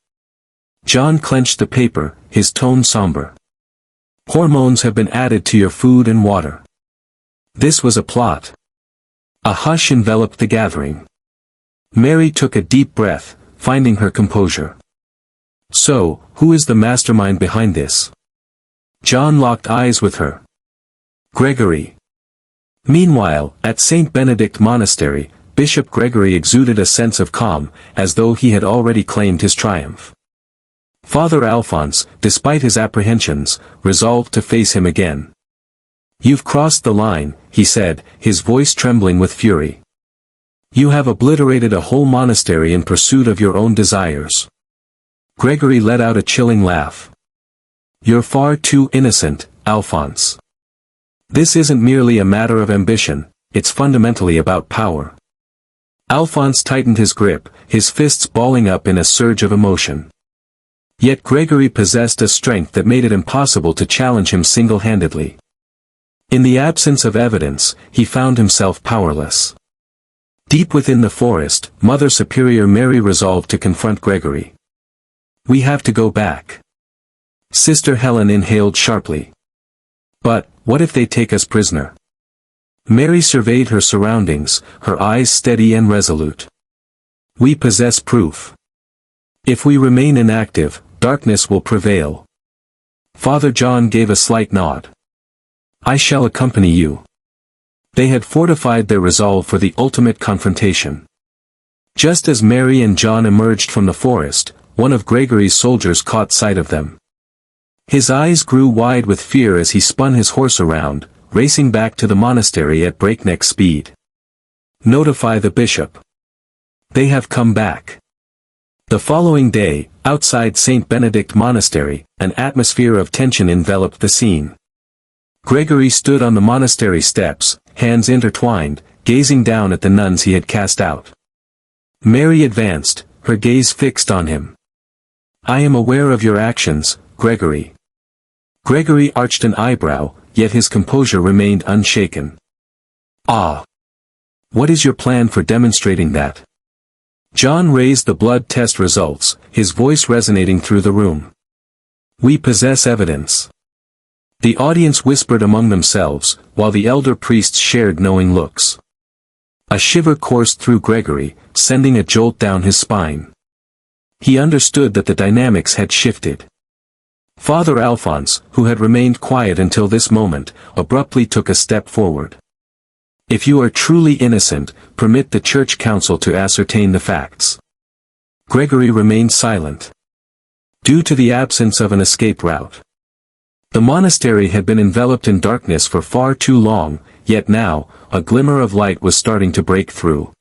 John clenched the paper, his tone somber. "Hormones have been added to your food and water. This was a plot." A hush enveloped the gathering. Mary took a deep breath, finding her composure. "So, who is the mastermind behind this?" John locked eyes with her. "Gregory." Meanwhile, at St. Benedict Monastery, Bishop Gregory exuded a sense of calm, as though he had already claimed his triumph. Father Alphonse, despite his apprehensions, resolved to face him again. "You've crossed the line," he said, his voice trembling with fury. "You have obliterated a whole monastery in pursuit of your own desires." Gregory let out a chilling laugh. "You're far too innocent, Alphonse. This isn't merely a matter of ambition, it's fundamentally about power." Alphonse tightened his grip, his fists balling up in a surge of emotion. Yet Gregory possessed a strength that made it impossible to challenge him single-handedly. In the absence of evidence, he found himself powerless. Deep within the forest, Mother Superior Mary resolved to confront Gregory. "We have to go back." Sister Helen inhaled sharply. "But, what if they take us prisoner?" Mary surveyed her surroundings, her eyes steady and resolute. "We possess proof. If we remain inactive, darkness will prevail." Father John gave a slight nod. "I shall accompany you." They had fortified their resolve for the ultimate confrontation. Just as Mary and John emerged from the forest, one of Gregory's soldiers caught sight of them. His eyes grew wide with fear as he spun his horse around, racing back to the monastery at breakneck speed. "Notify the bishop. They have come back." The following day, outside St. Benedict Monastery, an atmosphere of tension enveloped the scene. Gregory stood on the monastery steps, hands intertwined, gazing down at the nuns he had cast out. Mary advanced, her gaze fixed on him. "I am aware of your actions, Gregory." Gregory arched an eyebrow, yet his composure remained unshaken. "Ah! What is your plan for demonstrating that?" John raised the blood test results, his voice resonating through the room. "We possess evidence." The audience whispered among themselves, while the elder priests shared knowing looks. A shiver coursed through Gregory, sending a jolt down his spine. He understood that the dynamics had shifted. Father Alphonse, who had remained quiet until this moment, abruptly took a step forward. "If you are truly innocent, permit the church council to ascertain the facts." Gregory remained silent. Due to the absence of an escape route. The monastery had been enveloped in darkness for far too long, yet now, a glimmer of light was starting to break through.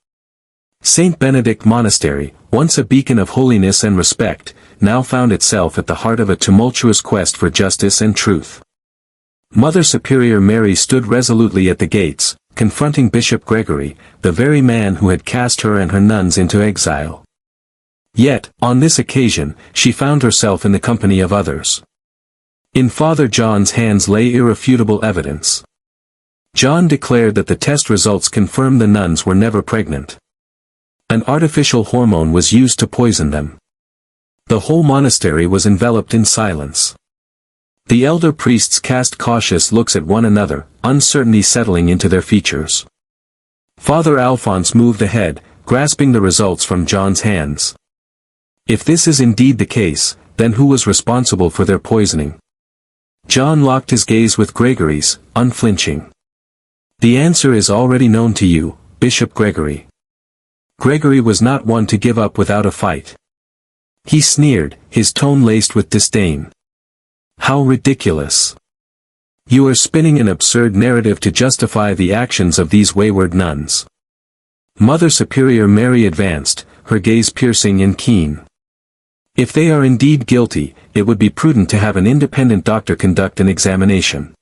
St. Benedict Monastery, once a beacon of holiness and respect, now found itself at the heart of a tumultuous quest for justice and truth. Mother Superior Mary stood resolutely at the gates, confronting Bishop Gregory, the very man who had cast her and her nuns into exile. Yet, on this occasion, she found herself in the company of others. In Father John's hands lay irrefutable evidence. John declared that the test results confirmed the nuns were never pregnant. An artificial hormone was used to poison them. The whole monastery was enveloped in silence. The elder priests cast cautious looks at one another, uncertainty settling into their features. Father Alphonse moved ahead, grasping the results from John's hands. If this is indeed the case, then who was responsible for their poisoning? John locked his gaze with Gregory's, unflinching. The answer is already known to you, Bishop Gregory. Gregory was not one to give up without a fight. He sneered, his tone laced with disdain. How ridiculous! You are spinning an absurd narrative to justify the actions of these wayward nuns. Mother Superior Mary advanced, her gaze piercing and keen. If they are indeed guilty, it would be prudent to have an independent doctor conduct an examination.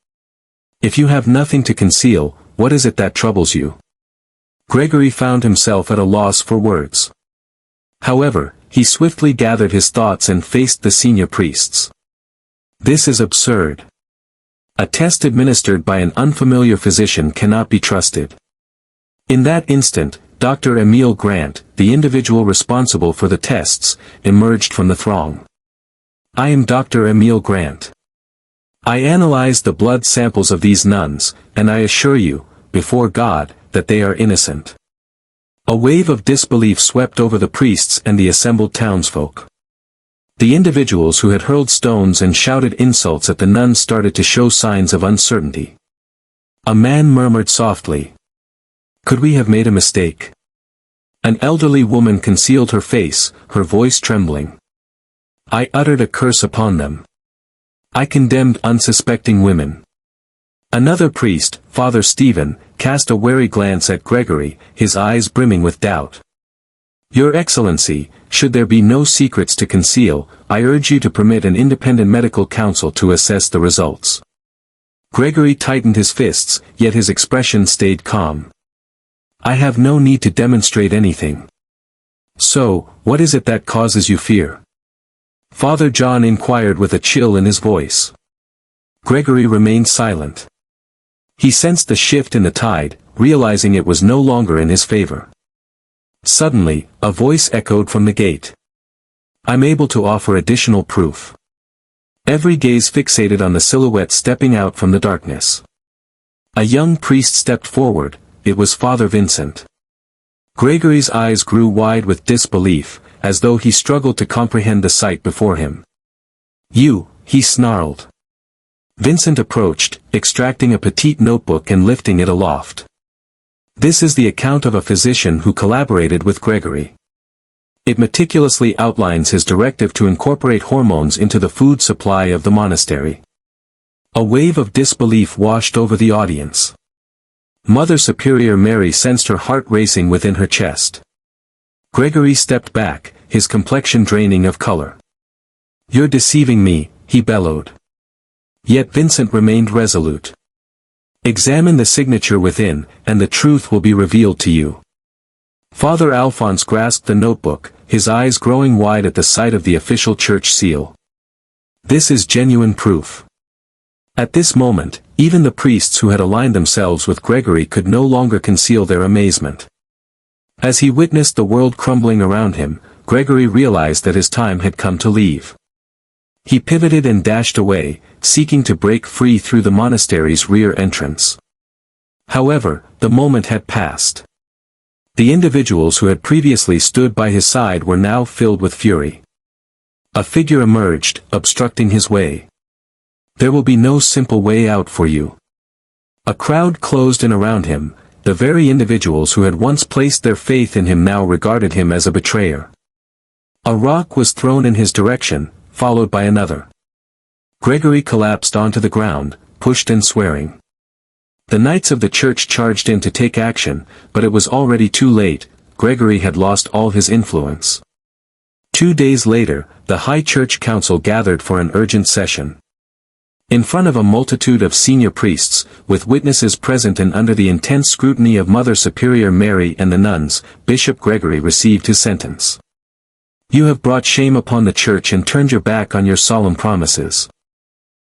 If you have nothing to conceal, what is it that troubles you? Gregory found himself at a loss for words. However, he swiftly gathered his thoughts and faced the senior priests. This is absurd. A test administered by an unfamiliar physician cannot be trusted. In that instant, Dr. Emile Grant, the individual responsible for the tests, emerged from the throng. I am Dr. Emile Grant. I analyzed the blood samples of these nuns, and I assure you, before God, that they are innocent. A wave of disbelief swept over the priests and the assembled townsfolk. The individuals who had hurled stones and shouted insults at the nuns started to show signs of uncertainty. A man murmured softly. Could we have made a mistake? An elderly woman concealed her face, her voice trembling. I uttered a curse upon them. I condemned unsuspecting women. Another priest, Father Stephen, cast a wary glance at Gregory, his eyes brimming with doubt. Your Excellency, should there be no secrets to conceal, I urge you to permit an independent medical council to assess the results. Gregory tightened his fists, yet his expression stayed calm. I have no need to demonstrate anything. So, what is it that causes you fear? Father John inquired with a chill in his voice. Gregory remained silent. He sensed the shift in the tide, realizing it was no longer in his favor. Suddenly, a voice echoed from the gate. I'm able to offer additional proof. Every gaze fixated on the silhouette stepping out from the darkness. A young priest stepped forward, it was Father Vincent. Gregory's eyes grew wide with disbelief, as though he struggled to comprehend the sight before him. You, he snarled. Vincent approached, extracting a petite notebook and lifting it aloft. This is the account of a physician who collaborated with Gregory. It meticulously outlines his directive to incorporate hormones into the food supply of the monastery. A wave of disbelief washed over the audience. Mother Superior Mary sensed her heart racing within her chest. Gregory stepped back, his complexion draining of color. You're deceiving me, he bellowed. Yet Vincent remained resolute. Examine the signature within, and the truth will be revealed to you. Father Alphonse grasped the notebook, his eyes growing wide at the sight of the official church seal. This is genuine proof. At this moment, even the priests who had aligned themselves with Gregory could no longer conceal their amazement. As he witnessed the world crumbling around him, Gregory realized that his time had come to leave. He pivoted and dashed away, seeking to break free through the monastery's rear entrance. However, the moment had passed. The individuals who had previously stood by his side were now filled with fury. A figure emerged, obstructing his way. There will be no simple way out for you. A crowd closed in around him, the very individuals who had once placed their faith in him now regarded him as a betrayer. A rock was thrown in his direction, followed by another. Gregory collapsed onto the ground, pushed and swearing. The knights of the church charged in to take action, but it was already too late. Gregory had lost all his influence. 2 days later, the High Church Council gathered for an urgent session. In front of a multitude of senior priests, with witnesses present and under the intense scrutiny of Mother Superior Mary and the nuns, Bishop Gregory received his sentence. You have brought shame upon the Church and turned your back on your solemn promises.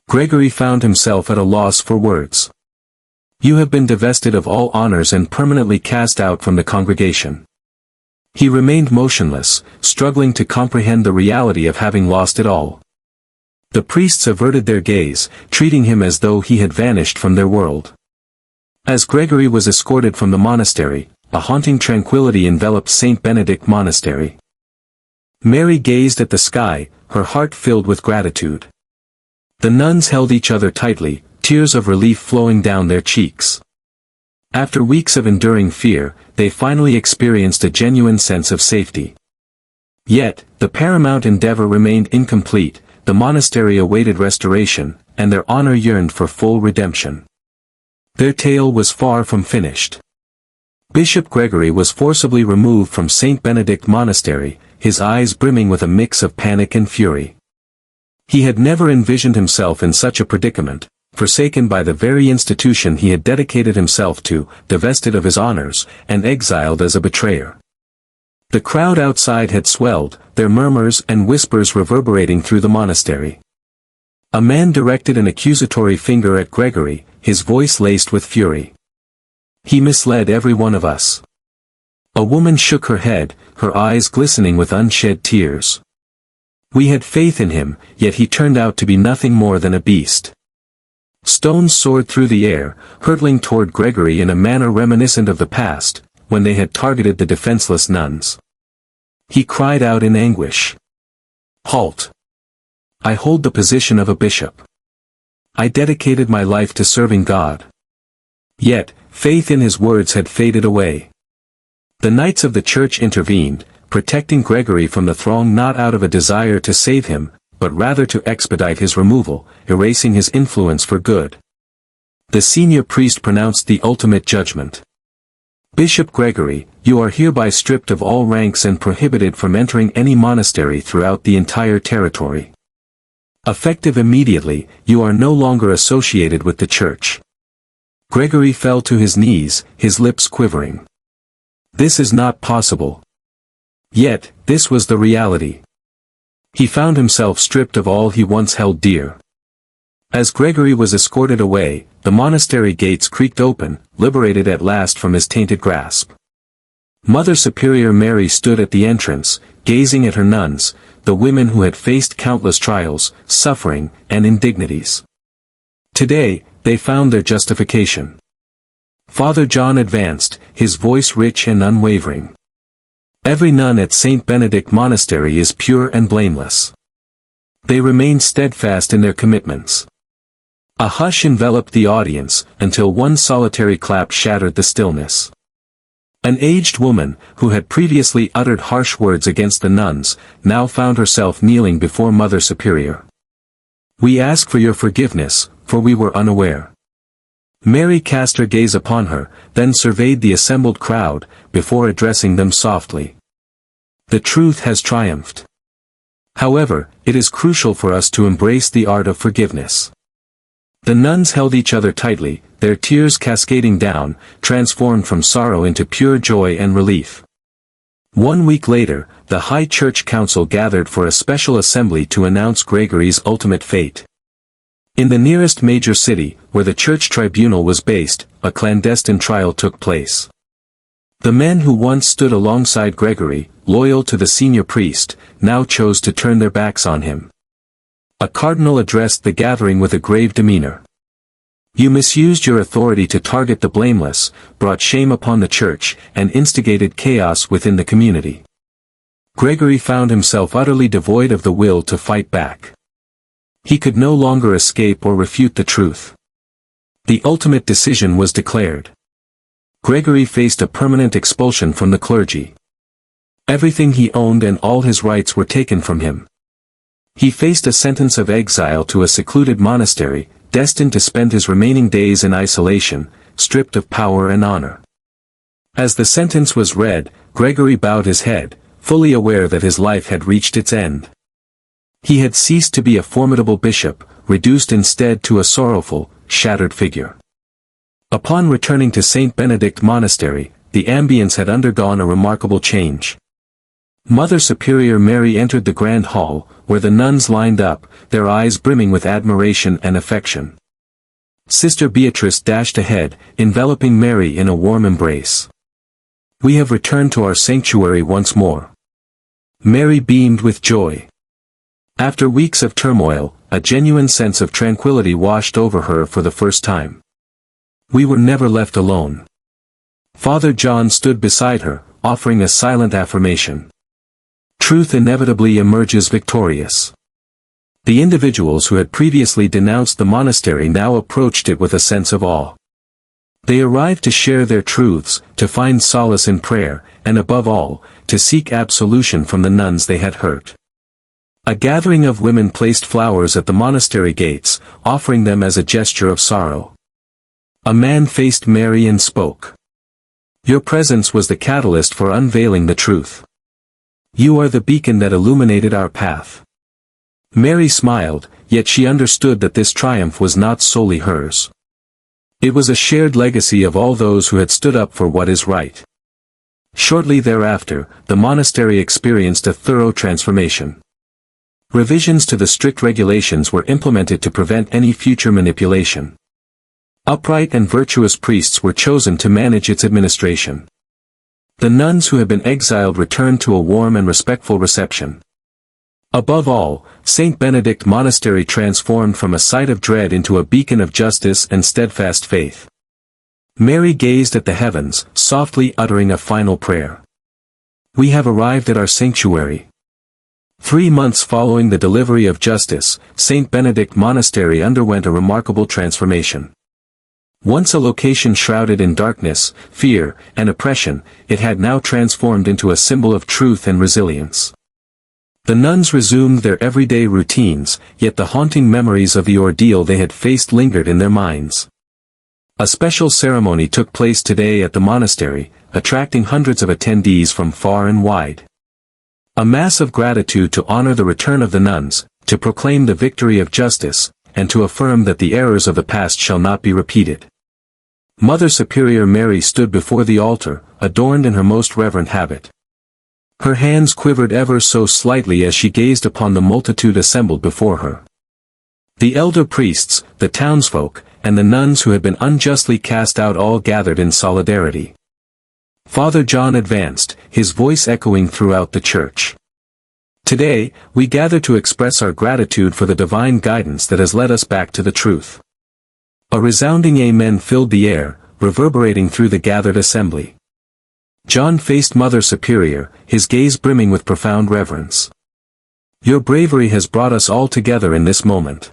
Gregory found himself at a loss for words. You have been divested of all honors and permanently cast out from the congregation. He remained motionless, struggling to comprehend the reality of having lost it all. The priests averted their gaze, treating him as though he had vanished from their world. As Gregory was escorted from the monastery, a haunting tranquility enveloped St. Benedict Monastery. Mary gazed at the sky, her heart filled with gratitude. The nuns held each other tightly, tears of relief flowing down their cheeks. After weeks of enduring fear, they finally experienced a genuine sense of safety. Yet, the paramount endeavor remained incomplete, the monastery awaited restoration, and their honor yearned for full redemption. Their tale was far from finished. Bishop Gregory was forcibly removed from St. Benedict Monastery, his eyes brimming with a mix of panic and fury. He had never envisioned himself in such a predicament, forsaken by the very institution he had dedicated himself to, divested of his honors, and exiled as a betrayer. The crowd outside had swelled, their murmurs and whispers reverberating through the monastery. A man directed an accusatory finger at Gregory, his voice laced with fury. He misled every one of us. A woman shook her head, her eyes glistening with unshed tears. We had faith in him, yet he turned out to be nothing more than a beast. Stones soared through the air, hurtling toward Gregory in a manner reminiscent of the past, when they had targeted the defenseless nuns. He cried out in anguish. Halt! I hold the position of a bishop. I dedicated my life to serving God. Yet, faith in his words had faded away. The knights of the Church intervened, protecting Gregory from the throng not out of a desire to save him, but rather to expedite his removal, erasing his influence for good. The senior priest pronounced the ultimate judgment. Bishop Gregory, you are hereby stripped of all ranks and prohibited from entering any monastery throughout the entire territory. Effective immediately, you are no longer associated with the Church. Gregory fell to his knees, his lips quivering. This is not possible. Yet, this was the reality. He found himself stripped of all he once held dear. As Gregory was escorted away, the monastery gates creaked open, liberated at last from his tainted grasp. Mother Superior Mary stood at the entrance, gazing at her nuns, the women who had faced countless trials, suffering, and indignities. Today, they found their justification. Father John advanced, his voice rich and unwavering. Every nun at St. Benedict Monastery is pure and blameless. They remain steadfast in their commitments. A hush enveloped the audience, until one solitary clap shattered the stillness. An aged woman, who had previously uttered harsh words against the nuns, now found herself kneeling before Mother Superior. We ask for your forgiveness, for we were unaware. Mary cast her gaze upon her, then surveyed the assembled crowd, before addressing them softly. The truth has triumphed. However, it is crucial for us to embrace the art of forgiveness. The nuns held each other tightly, their tears cascading down, transformed from sorrow into pure joy and relief. 1 week later, the High Church Council gathered for a special assembly to announce Gregory's ultimate fate. In the nearest major city, where the church tribunal was based, a clandestine trial took place. The men who once stood alongside Gregory, loyal to the senior priest, now chose to turn their backs on him. A cardinal addressed the gathering with a grave demeanor. You misused your authority to target the blameless, brought shame upon the church, and instigated chaos within the community. Gregory found himself utterly devoid of the will to fight back. He could no longer escape or refute the truth. The ultimate decision was declared. Gregory faced a permanent expulsion from the clergy. Everything he owned and all his rights were taken from him. He faced a sentence of exile to a secluded monastery, destined to spend his remaining days in isolation, stripped of power and honor. As the sentence was read, Gregory bowed his head, fully aware that his life had reached its end. He had ceased to be a formidable bishop, reduced instead to a sorrowful, shattered figure. Upon returning to St. Benedict Monastery, the ambience had undergone a remarkable change. Mother Superior Mary entered the grand hall, where the nuns lined up, their eyes brimming with admiration and affection. Sister Beatrice dashed ahead, enveloping Mary in a warm embrace. "We have returned to our sanctuary once more." Mary beamed with joy. After weeks of turmoil, a genuine sense of tranquility washed over her for the first time. We were never left alone. Father John stood beside her, offering a silent affirmation. Truth inevitably emerges victorious. The individuals who had previously denounced the monastery now approached it with a sense of awe. They arrived to share their truths, to find solace in prayer, and above all, to seek absolution from the nuns they had hurt. A gathering of women placed flowers at the monastery gates, offering them as a gesture of sorrow. A man faced Mary and spoke. "Your presence was the catalyst for unveiling the truth. You are the beacon that illuminated our path." Mary smiled, yet she understood that this triumph was not solely hers. It was a shared legacy of all those who had stood up for what is right. Shortly thereafter, the monastery experienced a thorough transformation. Revisions to the strict regulations were implemented to prevent any future manipulation. Upright and virtuous priests were chosen to manage its administration. The nuns who had been exiled returned to a warm and respectful reception. Above all, St. Benedict Monastery transformed from a site of dread into a beacon of justice and steadfast faith. Mary gazed at the heavens, softly uttering a final prayer. "We have arrived at our sanctuary." 3 months following the delivery of justice, St. Benedict Monastery underwent a remarkable transformation. Once a location shrouded in darkness, fear, and oppression, it had now transformed into a symbol of truth and resilience. The nuns resumed their everyday routines, yet the haunting memories of the ordeal they had faced lingered in their minds. A special ceremony took place today at the monastery, attracting hundreds of attendees from far and wide. A mass of gratitude to honor the return of the nuns, to proclaim the victory of justice, and to affirm that the errors of the past shall not be repeated. Mother Superior Mary stood before the altar, adorned in her most reverent habit. Her hands quivered ever so slightly as she gazed upon the multitude assembled before her. The elder priests, the townsfolk, and the nuns who had been unjustly cast out all gathered in solidarity. Father John advanced, his voice echoing throughout the church. "Today, we gather to express our gratitude for the divine guidance that has led us back to the truth." A resounding amen filled the air, reverberating through the gathered assembly. John faced Mother Superior, his gaze brimming with profound reverence. "Your bravery has brought us all together in this moment."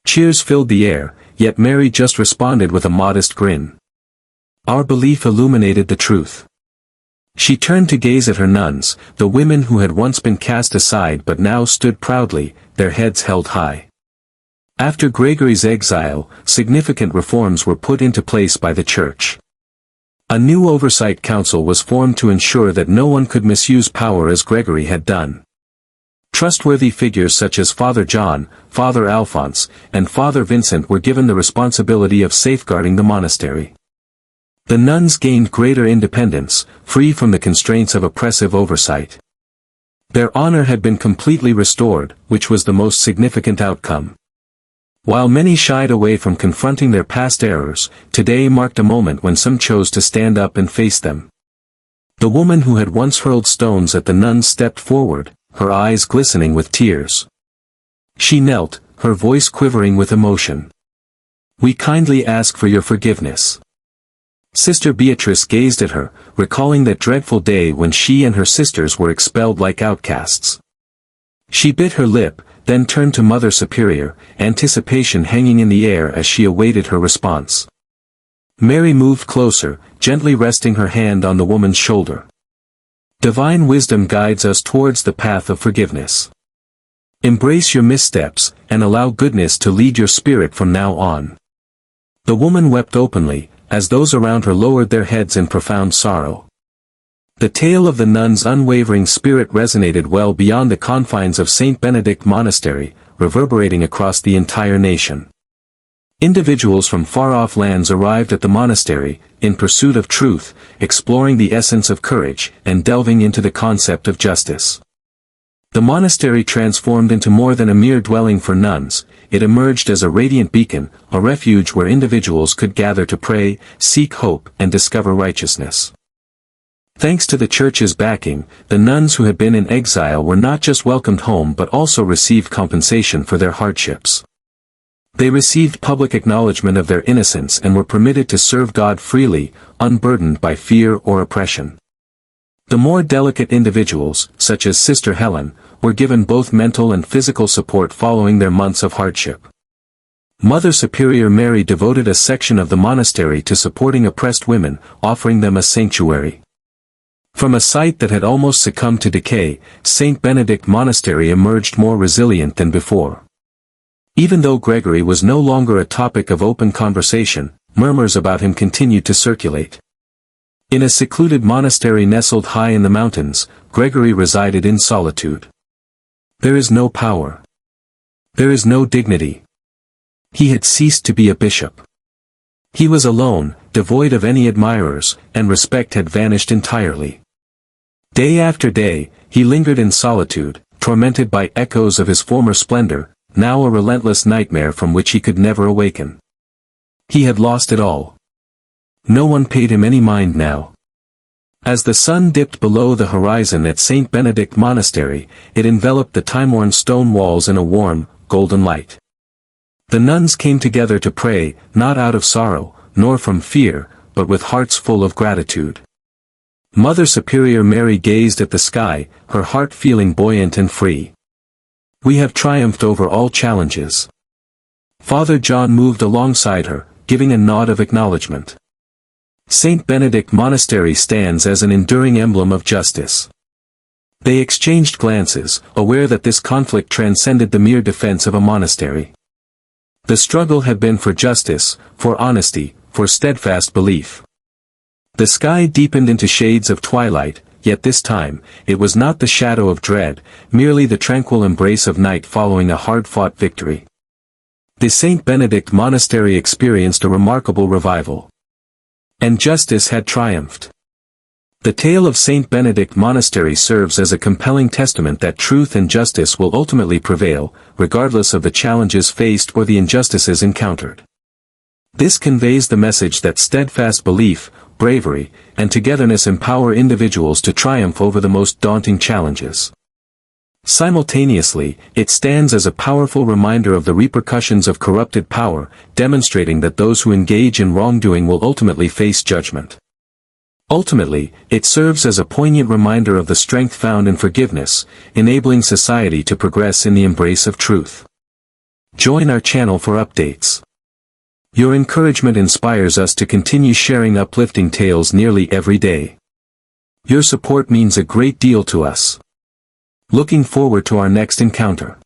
Cheers filled the air, yet Mary just responded with a modest grin. "Our belief illuminated the truth." She turned to gaze at her nuns, the women who had once been cast aside but now stood proudly, their heads held high. After Gregory's exile, significant reforms were put into place by the Church. A new oversight council was formed to ensure that no one could misuse power as Gregory had done. Trustworthy figures such as Father John, Father Alphonse, and Father Vincent were given the responsibility of safeguarding the monastery. The nuns gained greater independence, free from the constraints of oppressive oversight. Their honor had been completely restored, which was the most significant outcome. While many shied away from confronting their past errors, today marked a moment when some chose to stand up and face them. The woman who had once hurled stones at the nuns stepped forward, her eyes glistening with tears. She knelt, her voice quivering with emotion. "We kindly ask for your forgiveness." Sister Beatrice gazed at her, recalling that dreadful day when she and her sisters were expelled like outcasts. She bit her lip, then turned to Mother Superior, anticipation hanging in the air as she awaited her response. Mary moved closer, gently resting her hand on the woman's shoulder. "Divine wisdom guides us towards the path of forgiveness. Embrace your missteps, and allow goodness to lead your spirit from now on." The woman wept openly, as those around her lowered their heads in profound sorrow. The tale of the nuns' unwavering spirit resonated well beyond the confines of St. Benedict Monastery, reverberating across the entire nation. Individuals from far-off lands arrived at the monastery, in pursuit of truth, exploring the essence of courage, and delving into the concept of justice. The monastery transformed into more than a mere dwelling for nuns. It emerged as a radiant beacon, a refuge where individuals could gather to pray, seek hope, and discover righteousness. Thanks to the church's backing, the nuns who had been in exile were not just welcomed home but also received compensation for their hardships. They received public acknowledgement of their innocence and were permitted to serve God freely, unburdened by fear or oppression. The more delicate individuals, such as Sister Helen, were given both mental and physical support following their months of hardship. Mother Superior Mary devoted a section of the monastery to supporting oppressed women, offering them a sanctuary. From a site that had almost succumbed to decay, St. Benedict Monastery emerged more resilient than before. Even though Gregory was no longer a topic of open conversation, murmurs about him continued to circulate. In a secluded monastery nestled high in the mountains, Gregory resided in solitude. There is no power. There is no dignity. He had ceased to be a bishop. He was alone, devoid of any admirers, and respect had vanished entirely. Day after day, he lingered in solitude, tormented by echoes of his former splendor, now a relentless nightmare from which he could never awaken. He had lost it all. No one paid him any mind now. As the sun dipped below the horizon at St. Benedict Monastery, it enveloped the time-worn stone walls in a warm, golden light. The nuns came together to pray, not out of sorrow, nor from fear, but with hearts full of gratitude. Mother Superior Mary gazed at the sky, her heart feeling buoyant and free. We have triumphed over all challenges. Father John moved alongside her, giving a nod of acknowledgement. St. Benedict Monastery stands as an enduring emblem of justice. They exchanged glances, aware that this conflict transcended the mere defense of a monastery. The struggle had been for justice, for honesty, for steadfast belief. The sky deepened into shades of twilight, yet this time, it was not the shadow of dread, merely the tranquil embrace of night following a hard-fought victory. The St. Benedict Monastery experienced a remarkable revival. And justice had triumphed. The tale of St. Benedict Monastery serves as a compelling testament that truth and justice will ultimately prevail, regardless of the challenges faced or the injustices encountered. This conveys the message that steadfast belief, bravery, and togetherness empower individuals to triumph over the most daunting challenges. Simultaneously, it stands as a powerful reminder of the repercussions of corrupted power, demonstrating that those who engage in wrongdoing will ultimately face judgment. Ultimately, it serves as a poignant reminder of the strength found in forgiveness, enabling society to progress in the embrace of truth. Join our channel for updates. Your encouragement inspires us to continue sharing uplifting tales nearly every day. Your support means a great deal to us. Looking forward to our next encounter.